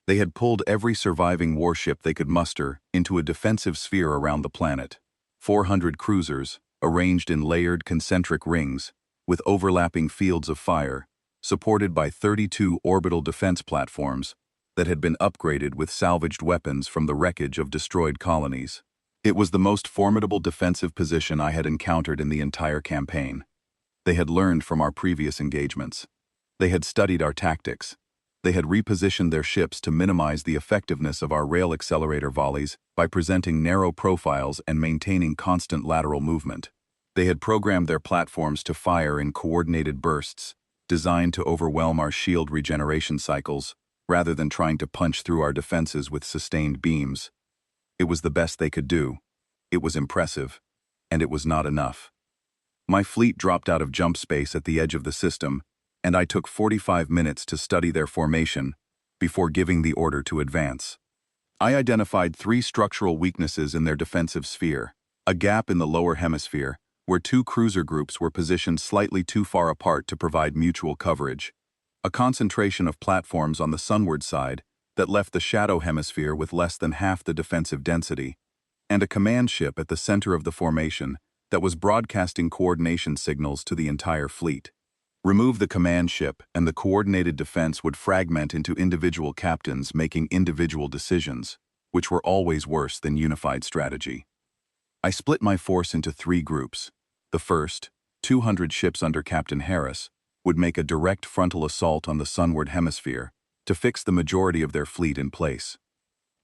A: They had pulled every surviving warship they could muster into a defensive sphere around the planet. 400 cruisers, arranged in layered concentric rings, with overlapping fields of fire, supported by 32 orbital defense platforms that had been upgraded with salvaged weapons from the wreckage of destroyed colonies. It was the most formidable defensive position I had encountered in the entire campaign. They had learned from our previous engagements. They had studied our tactics. They had repositioned their ships to minimize the effectiveness of our rail accelerator volleys by presenting narrow profiles and maintaining constant lateral movement. They had programmed their platforms to fire in coordinated bursts, designed to overwhelm our shield regeneration cycles, rather than trying to punch through our defenses with sustained beams. It was the best they could do. It was impressive, and it was not enough. My fleet dropped out of jump space at the edge of the system, and I took 45 minutes to study their formation before giving the order to advance. I identified 3 structural weaknesses in their defensive sphere: a gap in the lower hemisphere, where 2 cruiser groups were positioned slightly too far apart to provide mutual coverage, a concentration of platforms on the sunward side that left the shadow hemisphere with less than half the defensive density, and a command ship at the center of the formation that was broadcasting coordination signals to the entire fleet. Remove the command ship, and the coordinated defense would fragment into individual captains making individual decisions, which were always worse than unified strategy. I split my force into 3 groups. The first, 200 ships under Captain Harris, would make a direct frontal assault on the sunward hemisphere to fix the majority of their fleet in place.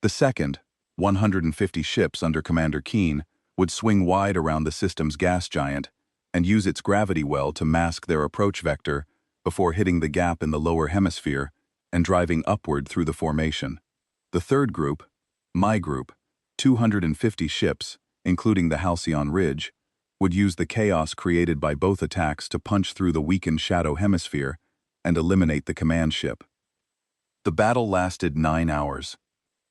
A: The second, 150 ships under Commander Keane, would swing wide around the system's gas giant and use its gravity well to mask their approach vector before hitting the gap in the lower hemisphere and driving upward through the formation. The third group, my group, 250 ships, including the Halcyon Ridge, would use the chaos created by both attacks to punch through the weakened shadow hemisphere and eliminate the command ship. The battle lasted 9 hours.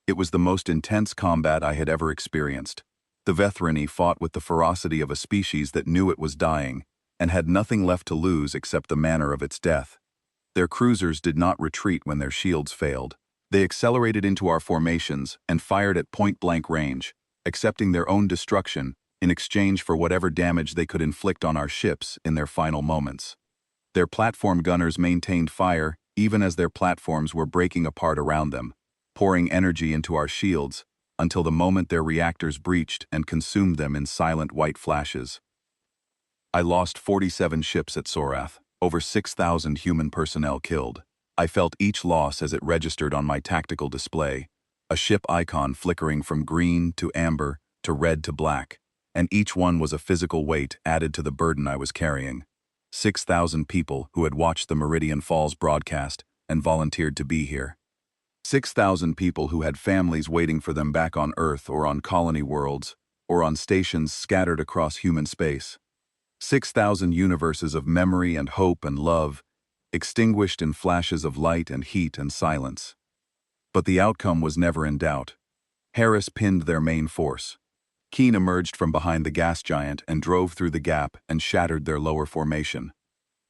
A: It was the most intense combat I had ever experienced. The Vethrani fought with the ferocity of a species that knew it was dying and had nothing left to lose except the manner of its death. Their cruisers did not retreat when their shields failed. They accelerated into our formations and fired at point-blank range, accepting their own destruction in exchange for whatever damage they could inflict on our ships in their final moments. Their platform gunners maintained fire even as their platforms were breaking apart around them, pouring energy into our shields until the moment their reactors breached and consumed them in silent white flashes. I lost 47 ships at Sorath, over 6,000 human personnel killed. I felt each loss as it registered on my tactical display, a ship icon flickering from green to amber to red to black, and each one was a physical weight added to the burden I was carrying. 6,000 people who had watched the Meridian Falls broadcast and volunteered to be here. 6,000 people who had families waiting for them back on Earth or on colony worlds, or on stations scattered across human space. 6,000 universes of memory and hope and love, extinguished in flashes of light and heat and silence. But the outcome was never in doubt. Harris pinned their main force. Keane emerged from behind the gas giant and drove through the gap and shattered their lower formation.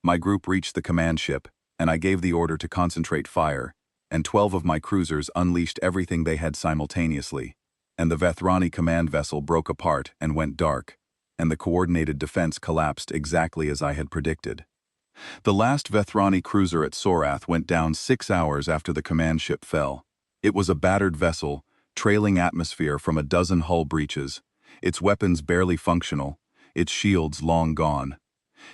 A: My group reached the command ship, and I gave the order to concentrate fire, and 12 of my cruisers unleashed everything they had simultaneously, and the Vethrani command vessel broke apart and went dark, and the coordinated defense collapsed exactly as I had predicted. The last Vethrani cruiser at Sorath went down 6 hours after the command ship fell. It was a battered vessel, trailing atmosphere from a dozen hull breaches, its weapons barely functional, its shields long gone.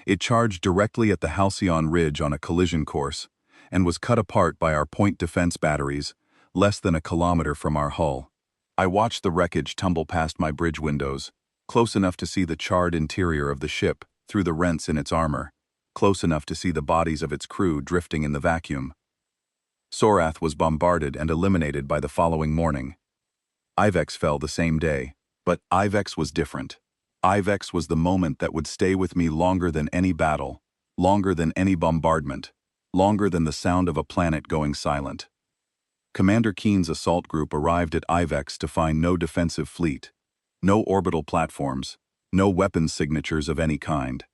A: It charged directly at the Halcyon Ridge on a collision course, and was cut apart by our point defense batteries, less than a kilometer from our hull. I watched the wreckage tumble past my bridge windows, close enough to see the charred interior of the ship through the rents in its armor, close enough to see the bodies of its crew drifting in the vacuum. Sorath was bombarded and eliminated by the following morning. Ivex fell the same day, but Ivex was different. Ivex was the moment that would stay with me longer than any battle, longer than any bombardment, longer than the sound of a planet going silent. Commander Keen's assault group arrived at Ivex to find no defensive fleet, no orbital platforms, no weapons signatures of any kind.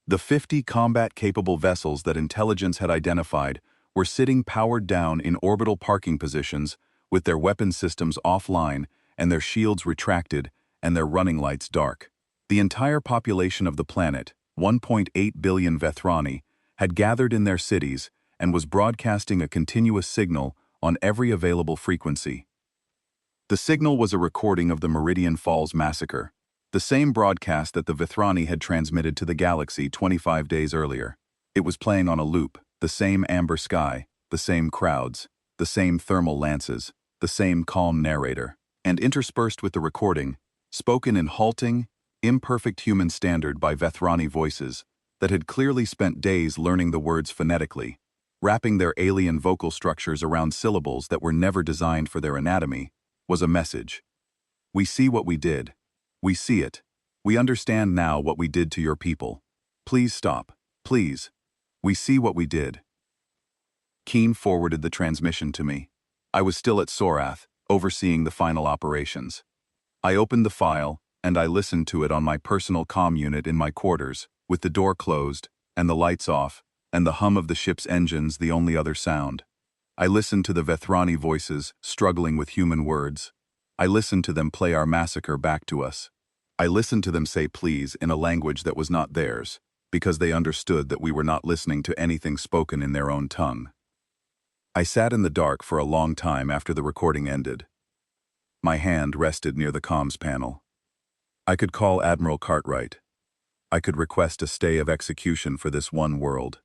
A: The 50 combat-capable vessels that intelligence had identified were sitting powered down in orbital parking positions with their weapon systems offline and their shields retracted and their running lights dark. The entire population of the planet, 1.8 billion Vethrani, had gathered in their cities and was broadcasting a continuous signal on every available frequency. The signal was a recording of the Meridian Falls massacre, the same broadcast that the Vethrani had transmitted to the galaxy 25 days earlier. It was playing on a loop, the same amber sky, the same crowds, the same thermal lances, the same calm narrator, and interspersed with the recording, spoken in halting, imperfect human standard by Vethrani voices that had clearly spent days learning the words phonetically, wrapping their alien vocal structures around syllables that were never designed for their anatomy, was a message. We see what we did. We see it. We understand now what we did to your people. Please stop. Please. We see what we did. Keen forwarded the transmission to me. I was still at Sorath, overseeing the final operations. I opened the file, and I listened to it on my personal comm unit in my quarters, with the door closed, and the lights off, and the hum of the ship's engines the only other sound. I listened to the Vethrani voices struggling with human words. I listened to them play our massacre back to us. I listened to them say please in a language that was not theirs, because they understood that we were not listening to anything spoken in their own tongue. I sat in the dark for a long time after the recording ended. My hand rested near the comms panel. I could call Admiral Cartwright. I could request a stay of execution for this one world.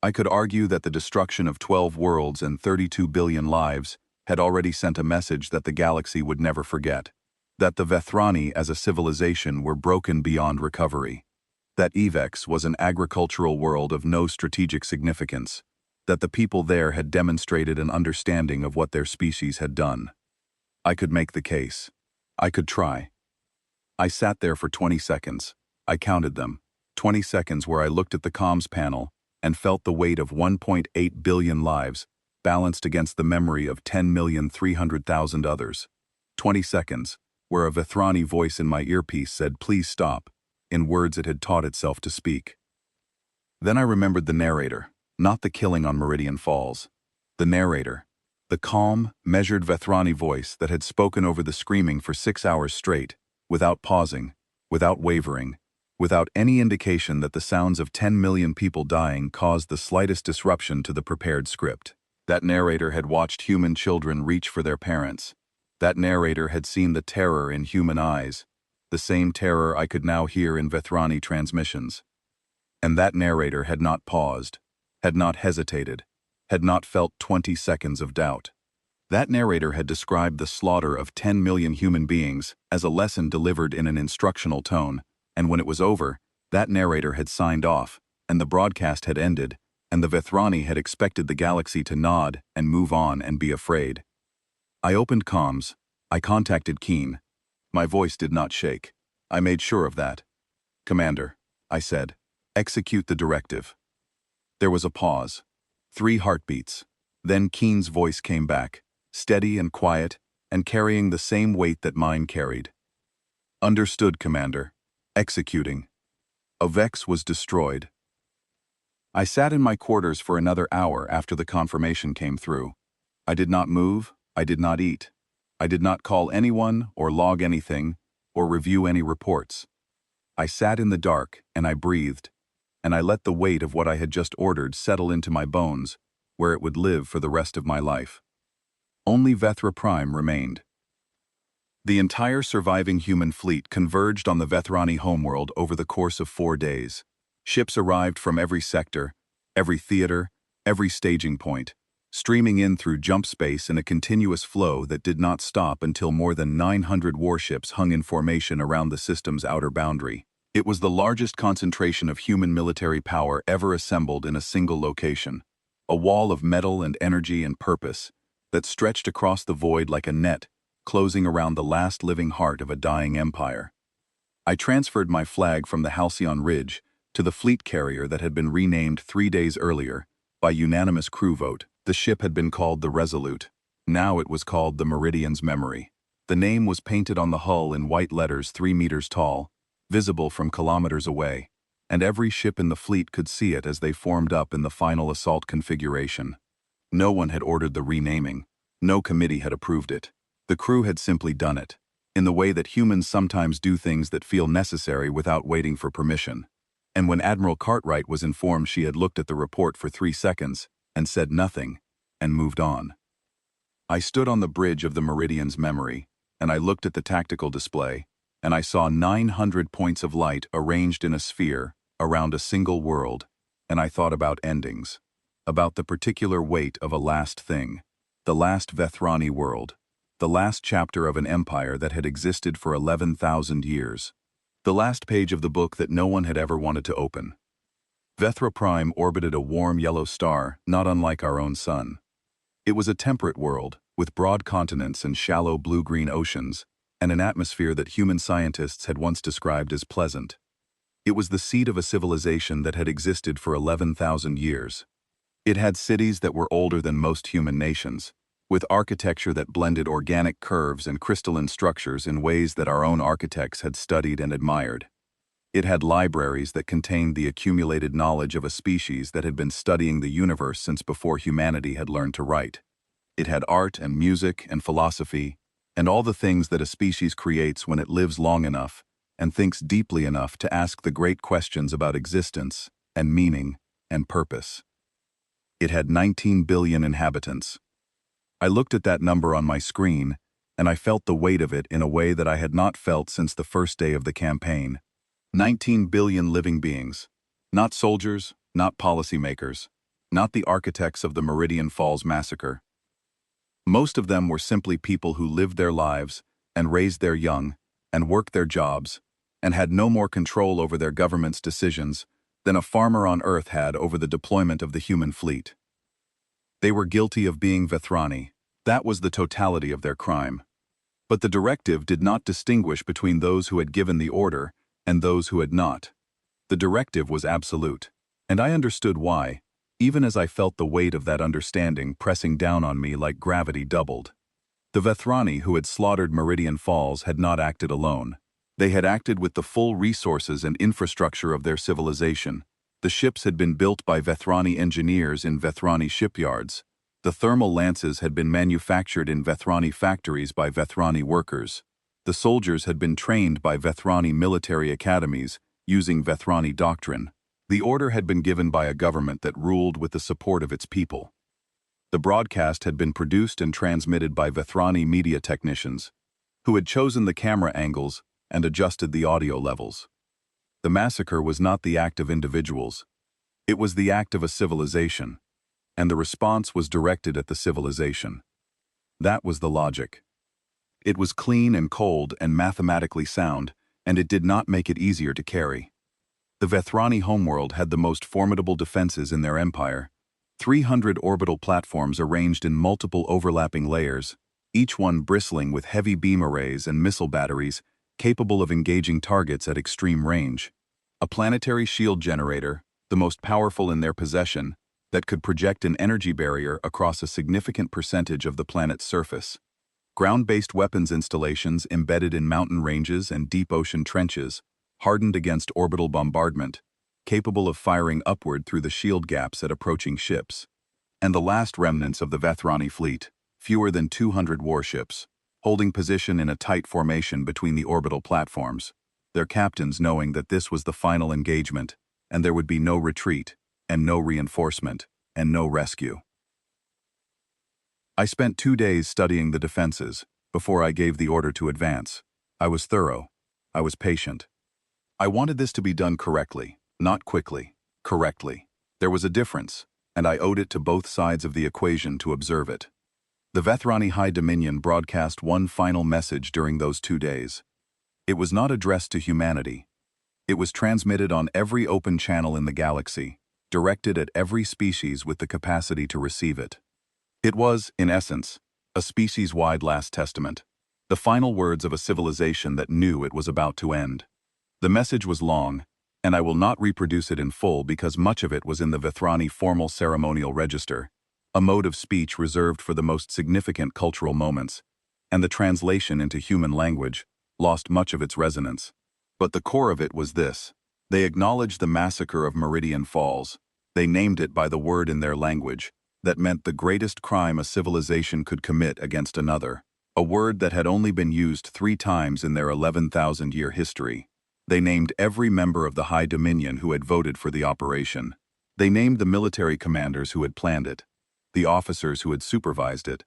A: I could argue that the destruction of 12 worlds and 32 billion lives had already sent a message that the galaxy would never forget, that the Vethrani as a civilization were broken beyond recovery, that Ivex was an agricultural world of no strategic significance, that the people there had demonstrated an understanding of what their species had done. I could make the case. I could try. I sat there for 20 seconds. I counted them. 20 seconds where I looked at the comms panel and felt the weight of 1.8 billion lives balanced against the memory of 10,300,000 others. 20 seconds where a Vethrani voice in my earpiece said, "Please stop," in words it had taught itself to speak. Then I remembered the narrator, not the killing on Meridian Falls. The narrator, the calm, measured Vethrani voice that had spoken over the screaming for 6 hours straight, without pausing, without wavering, without any indication that the sounds of 10 million people dying caused the slightest disruption to the prepared script. That narrator had watched human children reach for their parents. That narrator had seen the terror in human eyes, the same terror I could now hear in Vethrani transmissions. And that narrator had not paused, had not hesitated, had not felt 20 seconds of doubt. That narrator had described the slaughter of 10 million human beings as a lesson delivered in an instructional tone, and when it was over, that narrator had signed off, and the broadcast had ended, and the Vethrani had expected the galaxy to nod and move on and be afraid. I opened comms. I contacted Keen. My voice did not shake. I made sure of that. "Commander," I said, "execute the directive." There was a pause. 3 heartbeats. Then Keen's voice came back, steady and quiet, and carrying the same weight that mine carried. "Understood, Commander. Executing." Avex was destroyed. I sat in my quarters for another hour after the confirmation came through. I did not move, I did not eat. I did not call anyone or log anything or review any reports. I sat in the dark and I breathed, and I let the weight of what I had just ordered settle into my bones, where it would live for the rest of my life. Only Vethra Prime remained. The entire surviving human fleet converged on the Vethrani homeworld over the course of 4 days. Ships arrived from every sector, every theater, every staging point, streaming in through jump space in a continuous flow that did not stop until more than 900 warships hung in formation around the system's outer boundary. It was the largest concentration of human military power ever assembled in a single location, a wall of metal and energy and purpose that stretched across the void like a net, closing around the last living heart of a dying empire. I transferred my flag from the Halcyon Ridge to the fleet carrier that had been renamed 3 days earlier by unanimous crew vote. The ship had been called the Resolute. Now it was called the Meridian's Memory. The name was painted on the hull in white letters 3 meters tall, visible from kilometers away, and every ship in the fleet could see it as they formed up in the final assault configuration. No one had ordered the renaming. No committee had approved it. The crew had simply done it, in the way that humans sometimes do things that feel necessary without waiting for permission. And when Admiral Cartwright was informed, she had looked at the report for 3 seconds and said nothing, and moved on. I stood on the bridge of the Meridian's Memory, and I looked at the tactical display, and I saw 900 points of light arranged in a sphere around a single world, and I thought about endings, about the particular weight of a last thing, the last Vethrani world, the last chapter of an empire that had existed for 11,000 years, the last page of the book that no one had ever wanted to open. Vethra Prime orbited a warm yellow star not unlike our own sun. It was a temperate world, with broad continents and shallow blue-green oceans, and an atmosphere that human scientists had once described as pleasant. It was the seat of a civilization that had existed for 11,000 years. It had cities that were older than most human nations, with architecture that blended organic curves and crystalline structures in ways that our own architects had studied and admired. It had libraries that contained the accumulated knowledge of a species that had been studying the universe since before humanity had learned to write. It had art and music and philosophy, and all the things that a species creates when it lives long enough and thinks deeply enough to ask the great questions about existence and meaning and purpose. It had 19 billion inhabitants. I looked at that number on my screen, and I felt the weight of it in a way that I had not felt since the first day of the campaign. 19 billion living beings. Not soldiers, not policymakers, not the architects of the Meridian Falls massacre. Most of them were simply people who lived their lives, and raised their young, and worked their jobs, and had no more control over their government's decisions than a farmer on Earth had over the deployment of the human fleet. They were guilty of being Vethrani. That was the totality of their crime. But the directive did not distinguish between those who had given the order and those who had not. The directive was absolute, and I understood why, even as I felt the weight of that understanding pressing down on me like gravity doubled. The Vethrani who had slaughtered Meridian Falls had not acted alone. They had acted with the full resources and infrastructure of their civilization. The ships had been built by Vethrani engineers in Vethrani shipyards. The thermal lances had been manufactured in Vethrani factories by Vethrani workers. The soldiers had been trained by Vethrani military academies, using Vethrani doctrine. The order had been given by a government that ruled with the support of its people. The broadcast had been produced and transmitted by Vethrani media technicians, who had chosen the camera angles and adjusted the audio levels. The massacre was not the act of individuals. It was the act of a civilization, and the response was directed at the civilization. That was the logic. It was clean and cold and mathematically sound, and it did not make it easier to carry. The Vethrani homeworld had the most formidable defenses in their empire. 300 orbital platforms arranged in multiple overlapping layers, each one bristling with heavy beam arrays and missile batteries capable of engaging targets at extreme range. A planetary shield generator, the most powerful in their possession, that could project an energy barrier across a significant percentage of the planet's surface. Ground-based weapons installations embedded in mountain ranges and deep ocean trenches, hardened against orbital bombardment, capable of firing upward through the shield gaps at approaching ships. And the last remnants of the Vethrani fleet, fewer than 200 warships, holding position in a tight formation between the orbital platforms, their captains knowing that this was the final engagement, and there would be no retreat, and no reinforcement, and no rescue. I spent 2 days studying the defenses, before I gave the order to advance. I was thorough. I was patient. I wanted this to be done correctly, not quickly, correctly. There was a difference, and I owed it to both sides of the equation to observe it. The Vethrani High Dominion broadcast one final message during those 2 days. It was not addressed to humanity. It was transmitted on every open channel in the galaxy, directed at every species with the capacity to receive it. It was, in essence, a species-wide last testament, the final words of a civilization that knew it was about to end. The message was long, and I will not reproduce it in full because much of it was in the Vethrani formal ceremonial register, a mode of speech reserved for the most significant cultural moments, and the translation into human language lost much of its resonance. But the core of it was this. They acknowledged the massacre of Meridian Falls. They named it by the word in their language that meant the greatest crime a civilization could commit against another, a word that had only been used 3 times in their 11,000-year history. They named every member of the High Dominion who had voted for the operation. They named the military commanders who had planned it, the officers who had supervised it,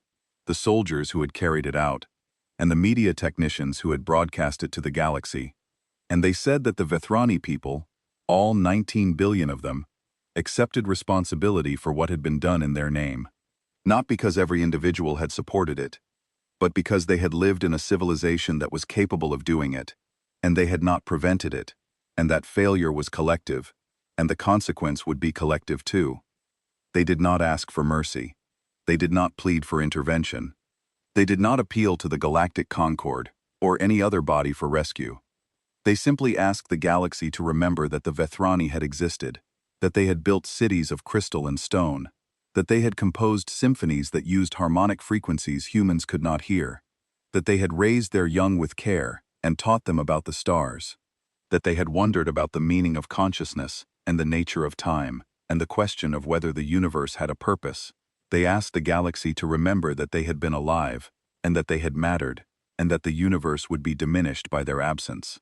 A: the soldiers who had carried it out, and the media technicians who had broadcast it to the galaxy. And they said that the Vethrani people, all 19 billion of them, accepted responsibility for what had been done in their name. Not because every individual had supported it, but because they had lived in a civilization that was capable of doing it, and they had not prevented it, and that failure was collective, and the consequence would be collective too. They did not ask for mercy. They did not plead for intervention. They did not appeal to the Galactic Concord or any other body for rescue. They simply asked the galaxy to remember that the Vethrani had existed, that they had built cities of crystal and stone, that they had composed symphonies that used harmonic frequencies humans could not hear, that they had raised their young with care and taught them about the stars, that they had wondered about the meaning of consciousness and the nature of time and the question of whether the universe had a purpose. They asked the galaxy to remember that they had been alive and that they had mattered and that the universe would be diminished by their absence.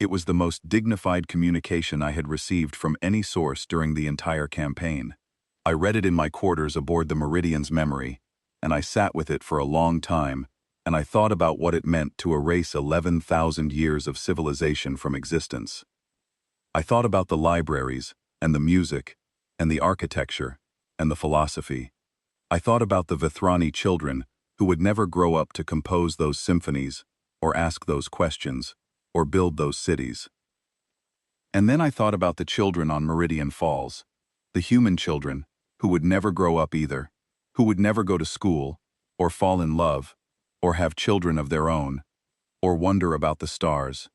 A: It was the most dignified communication I had received from any source during the entire campaign. I read it in my quarters aboard the Meridian's memory, and I sat with it for a long time, and I thought about what it meant to erase 11,000 years of civilization from existence. I thought about the libraries, and the music, and the architecture, and the philosophy. I thought about the Vethrani children who would never grow up to compose those symphonies, or ask those questions, or build those cities. And then I thought about the children on Meridian Falls, the human children who would never grow up either, who would never go to school, or fall in love, or have children of their own, or wonder about the stars.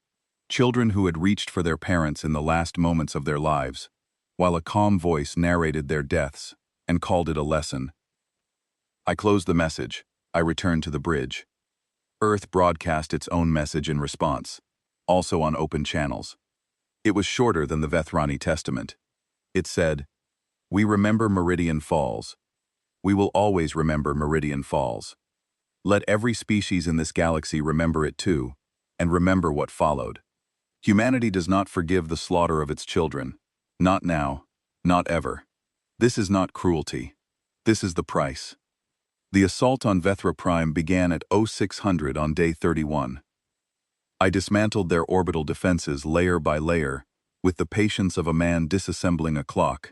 A: Children who had reached for their parents in the last moments of their lives, while a calm voice narrated their deaths and called it a lesson. I closed the message. I returned to the bridge. Earth broadcast its own message in response, also on open channels. It was shorter than the Vethrani Testament. It said, "We remember Meridian Falls. We will always remember Meridian Falls. Let every species in this galaxy remember it too, and remember what followed. Humanity does not forgive the slaughter of its children. Not now, not ever. This is not cruelty. This is the price." The assault on Vethra Prime began at 0600 on day 31. I dismantled their orbital defenses layer by layer, with the patience of a man disassembling a clock.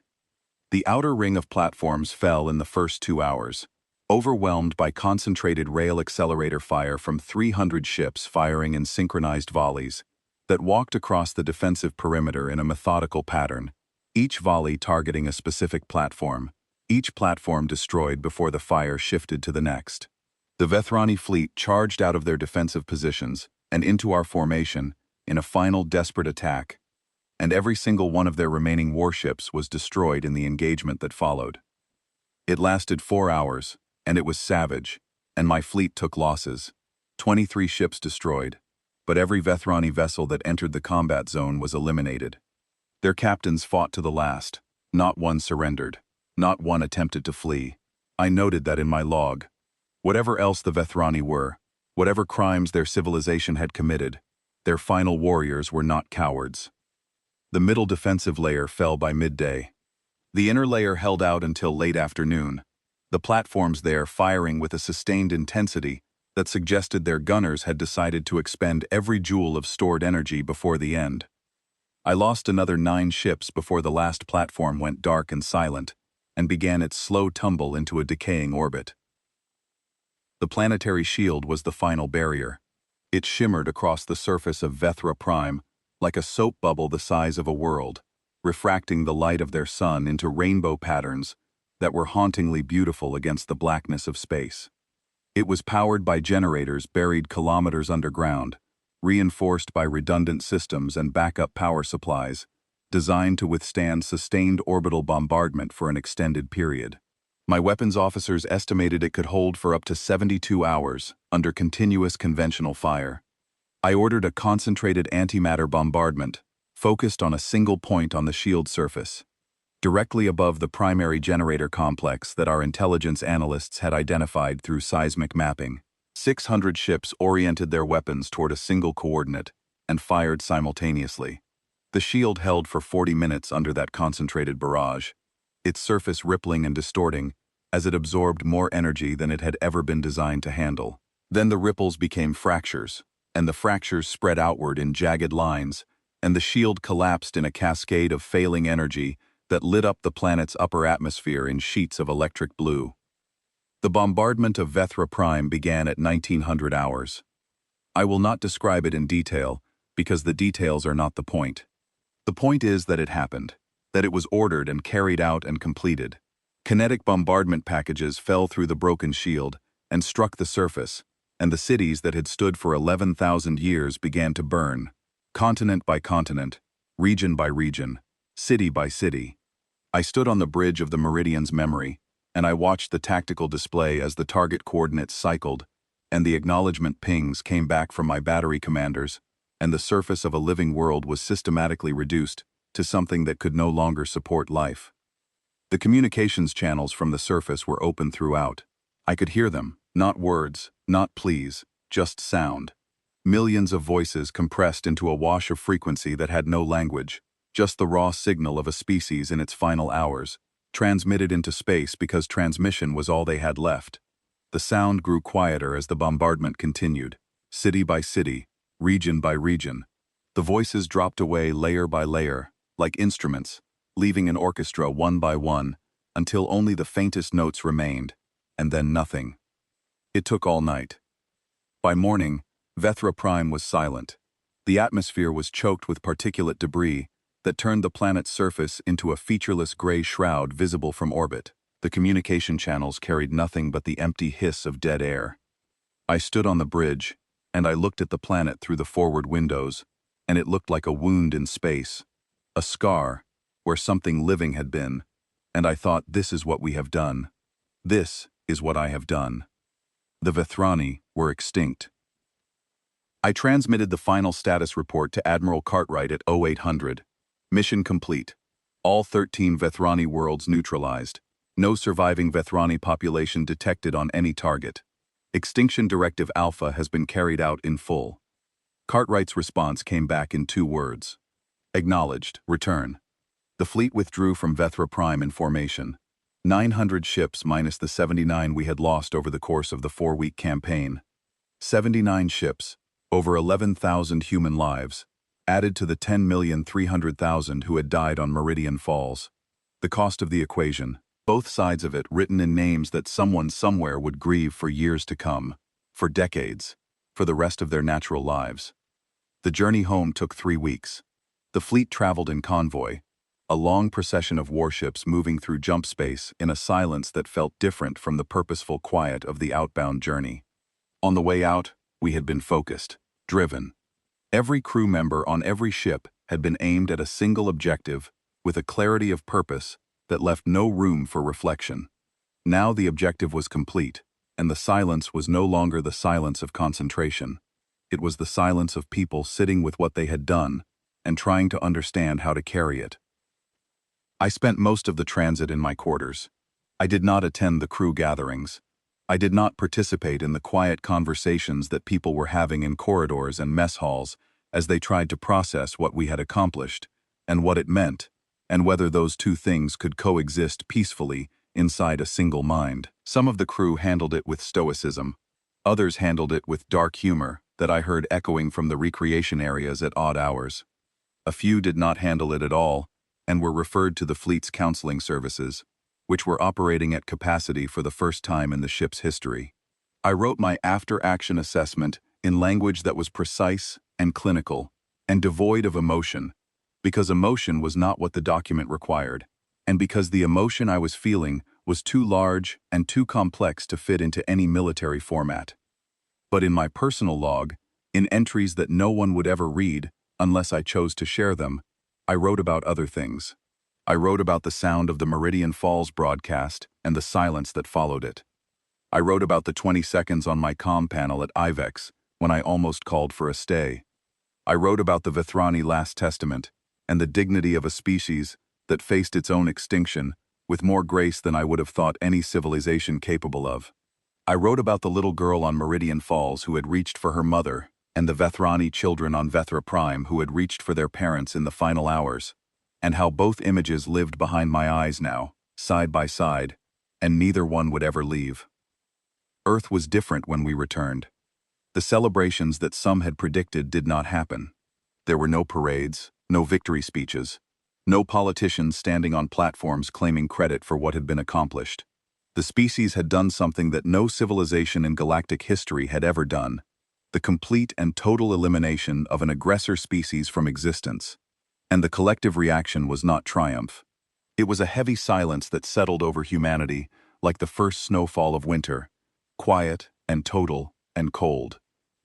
A: The outer ring of platforms fell in the first 2 hours, overwhelmed by concentrated rail accelerator fire from 300 ships firing in synchronized volleys that walked across the defensive perimeter in a methodical pattern, each volley targeting a specific platform, each platform destroyed before the fire shifted to the next. The Vethrani fleet charged out of their defensive positions and into our formation in a final desperate attack, and every single one of their remaining warships was destroyed in the engagement that followed. It lasted 4 hours, and it was savage, and my fleet took losses. 23 ships destroyed, but every Vethrani vessel that entered the combat zone was eliminated. Their captains fought to the last. Not one surrendered. Not one attempted to flee. I noted that in my log. Whatever else the Vethrani were, whatever crimes their civilization had committed, their final warriors were not cowards. The middle defensive layer fell by midday. The inner layer held out until late afternoon, the platforms there firing with a sustained intensity that suggested their gunners had decided to expend every joule of stored energy before the end. I lost another 9 ships before the last platform went dark and silent, and began its slow tumble into a decaying orbit. The planetary shield was the final barrier. It shimmered across the surface of Vethra Prime, like a soap bubble the size of a world, refracting the light of their sun into rainbow patterns that were hauntingly beautiful against the blackness of space. It was powered by generators buried kilometers underground, reinforced by redundant systems and backup power supplies, designed to withstand sustained orbital bombardment for an extended period. My weapons officers estimated it could hold for up to 72 hours under continuous conventional fire. I ordered a concentrated antimatter bombardment, focused on a single point on the shield surface, directly above the primary generator complex that our intelligence analysts had identified through seismic mapping. 600 ships oriented their weapons toward a single coordinate and fired simultaneously. The shield held for 40 minutes under that concentrated barrage, its surface rippling and distorting as it absorbed more energy than it had ever been designed to handle. Then the ripples became fractures, and the fractures spread outward in jagged lines, and the shield collapsed in a cascade of failing energy that lit up the planet's upper atmosphere in sheets of electric blue. The bombardment of Vethra Prime began at 1900 hours. I will not describe it in detail, because the details are not the point. The point is that it happened, that it was ordered and carried out and completed. Kinetic bombardment packages fell through the broken shield and struck the surface, and the cities that had stood for 11,000 years began to burn, continent by continent, region by region, city by city. I stood on the bridge of the Meridian's memory, and I watched the tactical display as the target coordinates cycled, and the acknowledgement pings came back from my battery commanders, and the surface of a living world was systematically reduced to something that could no longer support life. The communications channels from the surface were open throughout. I could hear them, not words, not pleas, just sound. Millions of voices compressed into a wash of frequency that had no language, just the raw signal of a species in its final hours, transmitted into space because transmission was all they had left. The sound grew quieter as the bombardment continued, city by city, region by region. The voices dropped away layer by layer, like instruments, leaving an orchestra one by one, until only the faintest notes remained, and then nothing. It took all night. By morning, Vethra Prime was silent. The atmosphere was choked with particulate debris that turned the planet's surface into a featureless gray shroud visible from orbit. The communication channels carried nothing but the empty hiss of dead air. I stood on the bridge, and I looked at the planet through the forward windows, and it looked like a wound in space, a scar where something living had been, and I thought, this is what we have done. This is what I have done. The Vethrani were extinct. I transmitted the final status report to Admiral Cartwright at 0800. Mission complete. All 13 Vethrani worlds neutralized. No surviving Vethrani population detected on any target. Extinction Directive Alpha has been carried out in full. Cartwright's response came back in 2 words. Acknowledged. Return. The fleet withdrew from Vethra Prime in formation. 900 ships minus the 79 we had lost over the course of the 4-week campaign. 79 ships, over 11,000 human lives, added to the 10,300,000 who had died on Meridian Falls. The cost of the equation, both sides of it written in names that someone somewhere would grieve for years to come, for decades, for the rest of their natural lives. The journey home took 3 weeks. The fleet traveled in convoy, a long procession of warships moving through jump space in a silence that felt different from the purposeful quiet of the outbound journey. On the way out, we had been focused, driven. Every crew member on every ship had been aimed at a single objective with a clarity of purpose that left no room for reflection. Now the objective was complete, and the silence was no longer the silence of concentration. It was the silence of people sitting with what they had done and trying to understand how to carry it. I spent most of the transit in my quarters. I did not attend the crew gatherings. I did not participate in the quiet conversations that people were having in corridors and mess halls as they tried to process what we had accomplished, and what it meant, and whether those two things could coexist peacefully inside a single mind. Some of the crew handled it with stoicism. Others handled it with dark humor that I heard echoing from the recreation areas at odd hours. A few did not handle it at all and were referred to the fleet's counseling services, which were operating at capacity for the first time in the ship's history. I wrote my after-action assessment in language that was precise and clinical and devoid of emotion, because emotion was not what the document required, and because the emotion I was feeling was too large and too complex to fit into any military format. But in my personal log, in entries that no one would ever read unless I chose to share them, I wrote about other things. I wrote about the sound of the Meridian Falls broadcast and the silence that followed it. I wrote about the 20 seconds on my comm panel at Ivex when I almost called for a stay. I wrote about the Vethrani Last Testament and the dignity of a species that faced its own extinction with more grace than I would have thought any civilization capable of. I wrote about the little girl on Meridian Falls who had reached for her mother and the Vethrani children on Vethra Prime who had reached for their parents in the final hours, and how both images lived behind my eyes now, side by side, and neither one would ever leave. Earth was different when we returned. The celebrations that some had predicted did not happen. There were no parades, no victory speeches, no politicians standing on platforms claiming credit for what had been accomplished. The species had done something that no civilization in galactic history had ever done: the complete and total elimination of an aggressor species from existence. And the collective reaction was not triumph. It was a heavy silence that settled over humanity like the first snowfall of winter, quiet and total and cold.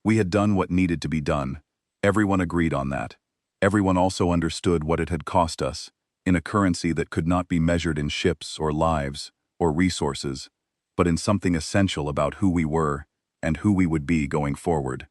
A: We had done what needed to be done. Everyone agreed on that. Everyone also understood what it had cost us, in a currency that could not be measured in ships or lives or resources, but in something essential about who we were and who we would be going forward.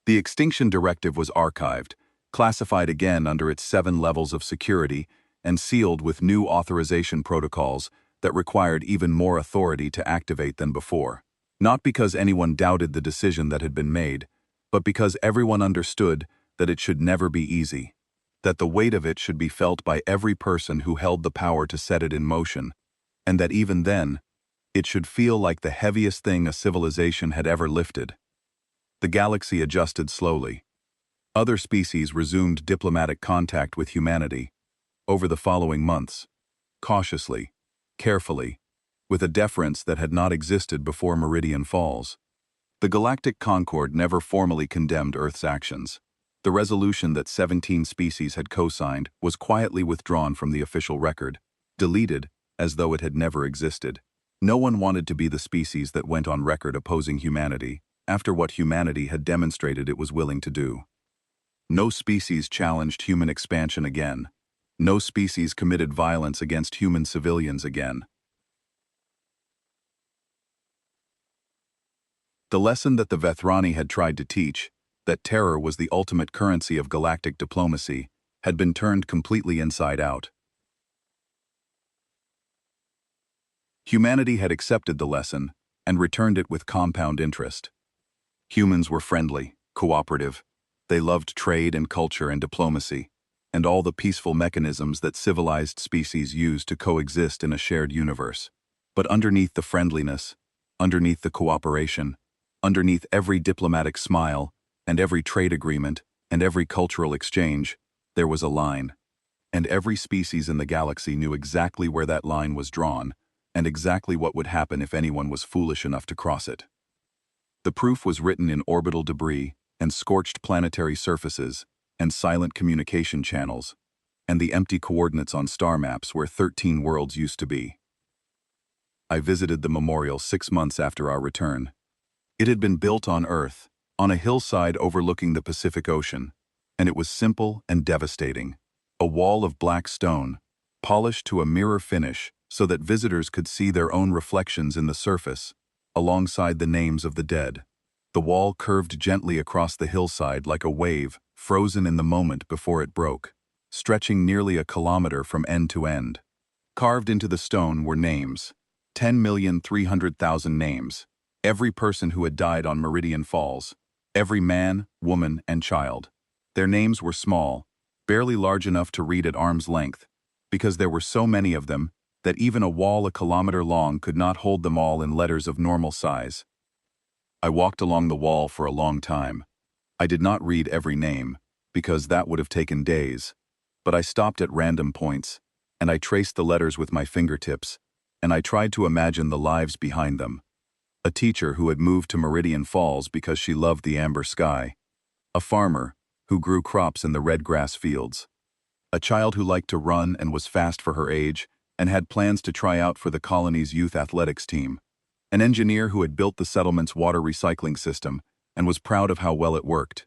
A: The Extinction Directive was archived, classified again under its 7 levels of security, and sealed with new authorization protocols that required even more authority to activate than before. Not because anyone doubted the decision that had been made, but because everyone understood that it should never be easy, that the weight of it should be felt by every person who held the power to set it in motion, and that even then, it should feel like the heaviest thing a civilization had ever lifted. The galaxy adjusted slowly. Other species resumed diplomatic contact with humanity over the following months, cautiously, carefully, with a deference that had not existed before Meridian Falls. The Galactic Concord never formally condemned Earth's actions. The resolution that 17 species had co-signed was quietly withdrawn from the official record, deleted as though it had never existed. No one wanted to be the species that went on record opposing humanity, after what humanity had demonstrated it was willing to do. No species challenged human expansion again. No species committed violence against human civilians again. The lesson that the Vethrani had tried to teach, that terror was the ultimate currency of galactic diplomacy, had been turned completely inside out. Humanity had accepted the lesson and returned it with compound interest. Humans were friendly, cooperative. They loved trade and culture and diplomacy, and all the peaceful mechanisms that civilized species use to coexist in a shared universe. But underneath the friendliness, underneath the cooperation, underneath every diplomatic smile and every trade agreement and every cultural exchange, there was a line. And every species in the galaxy knew exactly where that line was drawn and exactly what would happen if anyone was foolish enough to cross it. The proof was written in orbital debris and scorched planetary surfaces and silent communication channels, and the empty coordinates on star maps where 13 worlds used to be. I visited the memorial 6 months after our return. It had been built on Earth, on a hillside overlooking the Pacific Ocean, and it was simple and devastating. A wall of black stone, polished to a mirror finish so that visitors could see their own reflections in the surface, alongside the names of the dead. The wall curved gently across the hillside like a wave, frozen in the moment before it broke, stretching nearly a kilometer from end to end. Carved into the stone were names, 10,300,000 names, every person who had died on Meridian Falls, every man, woman, and child. Their names were small, barely large enough to read at arm's length, because there were so many of them that even a wall a kilometer long could not hold them all in letters of normal size. I walked along the wall for a long time. I did not read every name, because that would have taken days, but I stopped at random points, and I traced the letters with my fingertips, and I tried to imagine the lives behind them. A teacher who had moved to Meridian Falls because she loved the amber sky. A farmer who grew crops in the red grass fields. A child who liked to run and was fast for her age and had plans to try out for the colony's youth athletics team. An engineer who had built the settlement's water recycling system and was proud of how well it worked.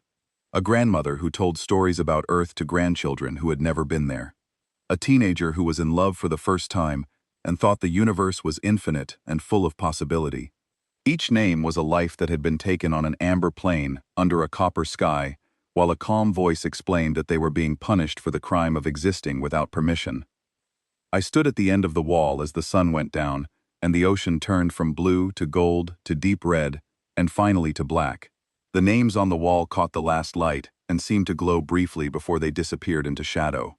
A: A grandmother who told stories about Earth to grandchildren who had never been there. A teenager who was in love for the first time and thought the universe was infinite and full of possibility. Each name was a life that had been taken on an amber plane under a copper sky, while a calm voice explained that they were being punished for the crime of existing without permission. I stood at the end of the wall as the sun went down, and the ocean turned from blue to gold to deep red, and finally to black. The names on the wall caught the last light and seemed to glow briefly before they disappeared into shadow.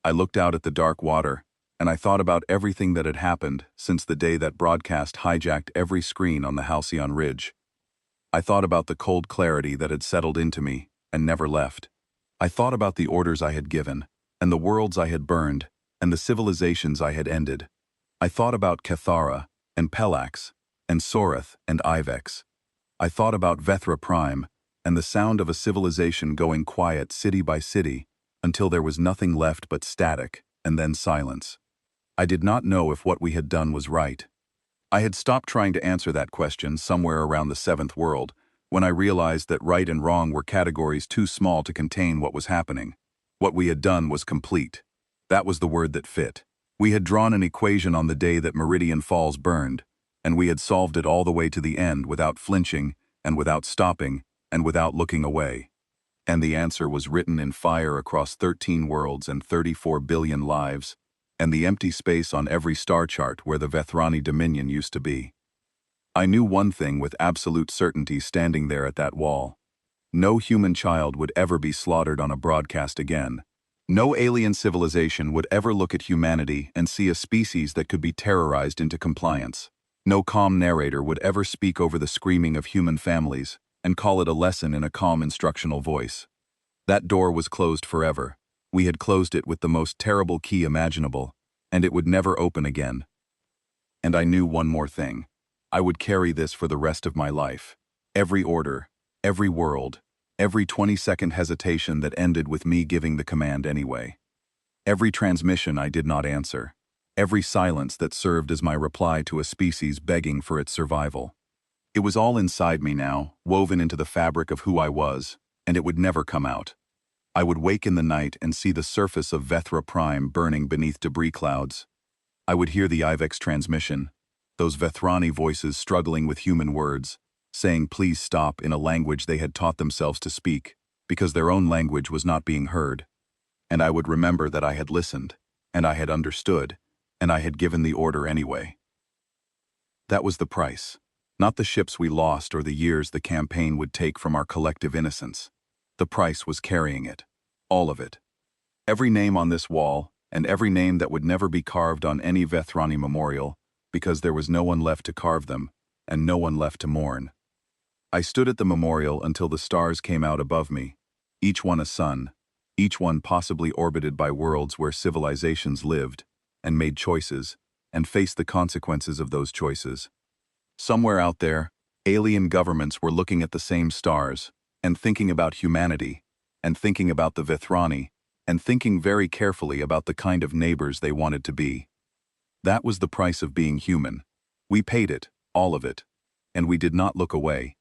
A: I looked out at the dark water, and I thought about everything that had happened since the day that broadcast hijacked every screen on the Halcyon Ridge. I thought about the cold clarity that had settled into me and never left. I thought about the orders I had given, and the worlds I had burned, and the civilizations I had ended. I thought about Cathara, and Pelax, and Sorath, and Ivex. I thought about Vethra Prime, and the sound of a civilization going quiet city by city, until there was nothing left but static, and then silence. I did not know if what we had done was right. I had stopped trying to answer that question somewhere around the seventh world, when I realized that right and wrong were categories too small to contain what was happening. What we had done was complete. That was the word that fit. We had drawn an equation on the day that Meridian Falls burned, and we had solved it all the way to the end without flinching, and without stopping, and without looking away. And the answer was written in fire across 13 worlds and 34 billion lives, and the empty space on every star chart where the Vethrani Dominion used to be. I knew one thing with absolute certainty standing there at that wall. No human child would ever be slaughtered on a broadcast again. No alien civilization would ever look at humanity and see a species that could be terrorized into compliance. No calm narrator would ever speak over the screaming of human families and call it a lesson in a calm instructional voice. That door was closed forever. We had closed it with the most terrible key imaginable, and it would never open again. And I knew one more thing. I would carry this for the rest of my life. Every order, every world, every 20-second hesitation that ended with me giving the command anyway. Every transmission I did not answer. Every silence that served as my reply to a species begging for its survival. It was all inside me now, woven into the fabric of who I was, and it would never come out. I would wake in the night and see the surface of Vethra Prime burning beneath debris clouds. I would hear the Ivex transmission, those Vethrani voices struggling with human words, saying please stop in a language they had taught themselves to speak, because their own language was not being heard. And I would remember that I had listened, and I had understood, and I had given the order anyway. That was the price. Not the ships we lost or the years the campaign would take from our collective innocence. The price was carrying it. All of it. Every name on this wall, and every name that would never be carved on any Vethrani memorial, because there was no one left to carve them, and no one left to mourn. I stood at the memorial until the stars came out above me, each one a sun, each one possibly orbited by worlds where civilizations lived, and made choices, and faced the consequences of those choices. Somewhere out there, alien governments were looking at the same stars, and thinking about humanity, and thinking about the Vethrani, and thinking very carefully about the kind of neighbors they wanted to be. That was the price of being human. We paid it, all of it, and we did not look away.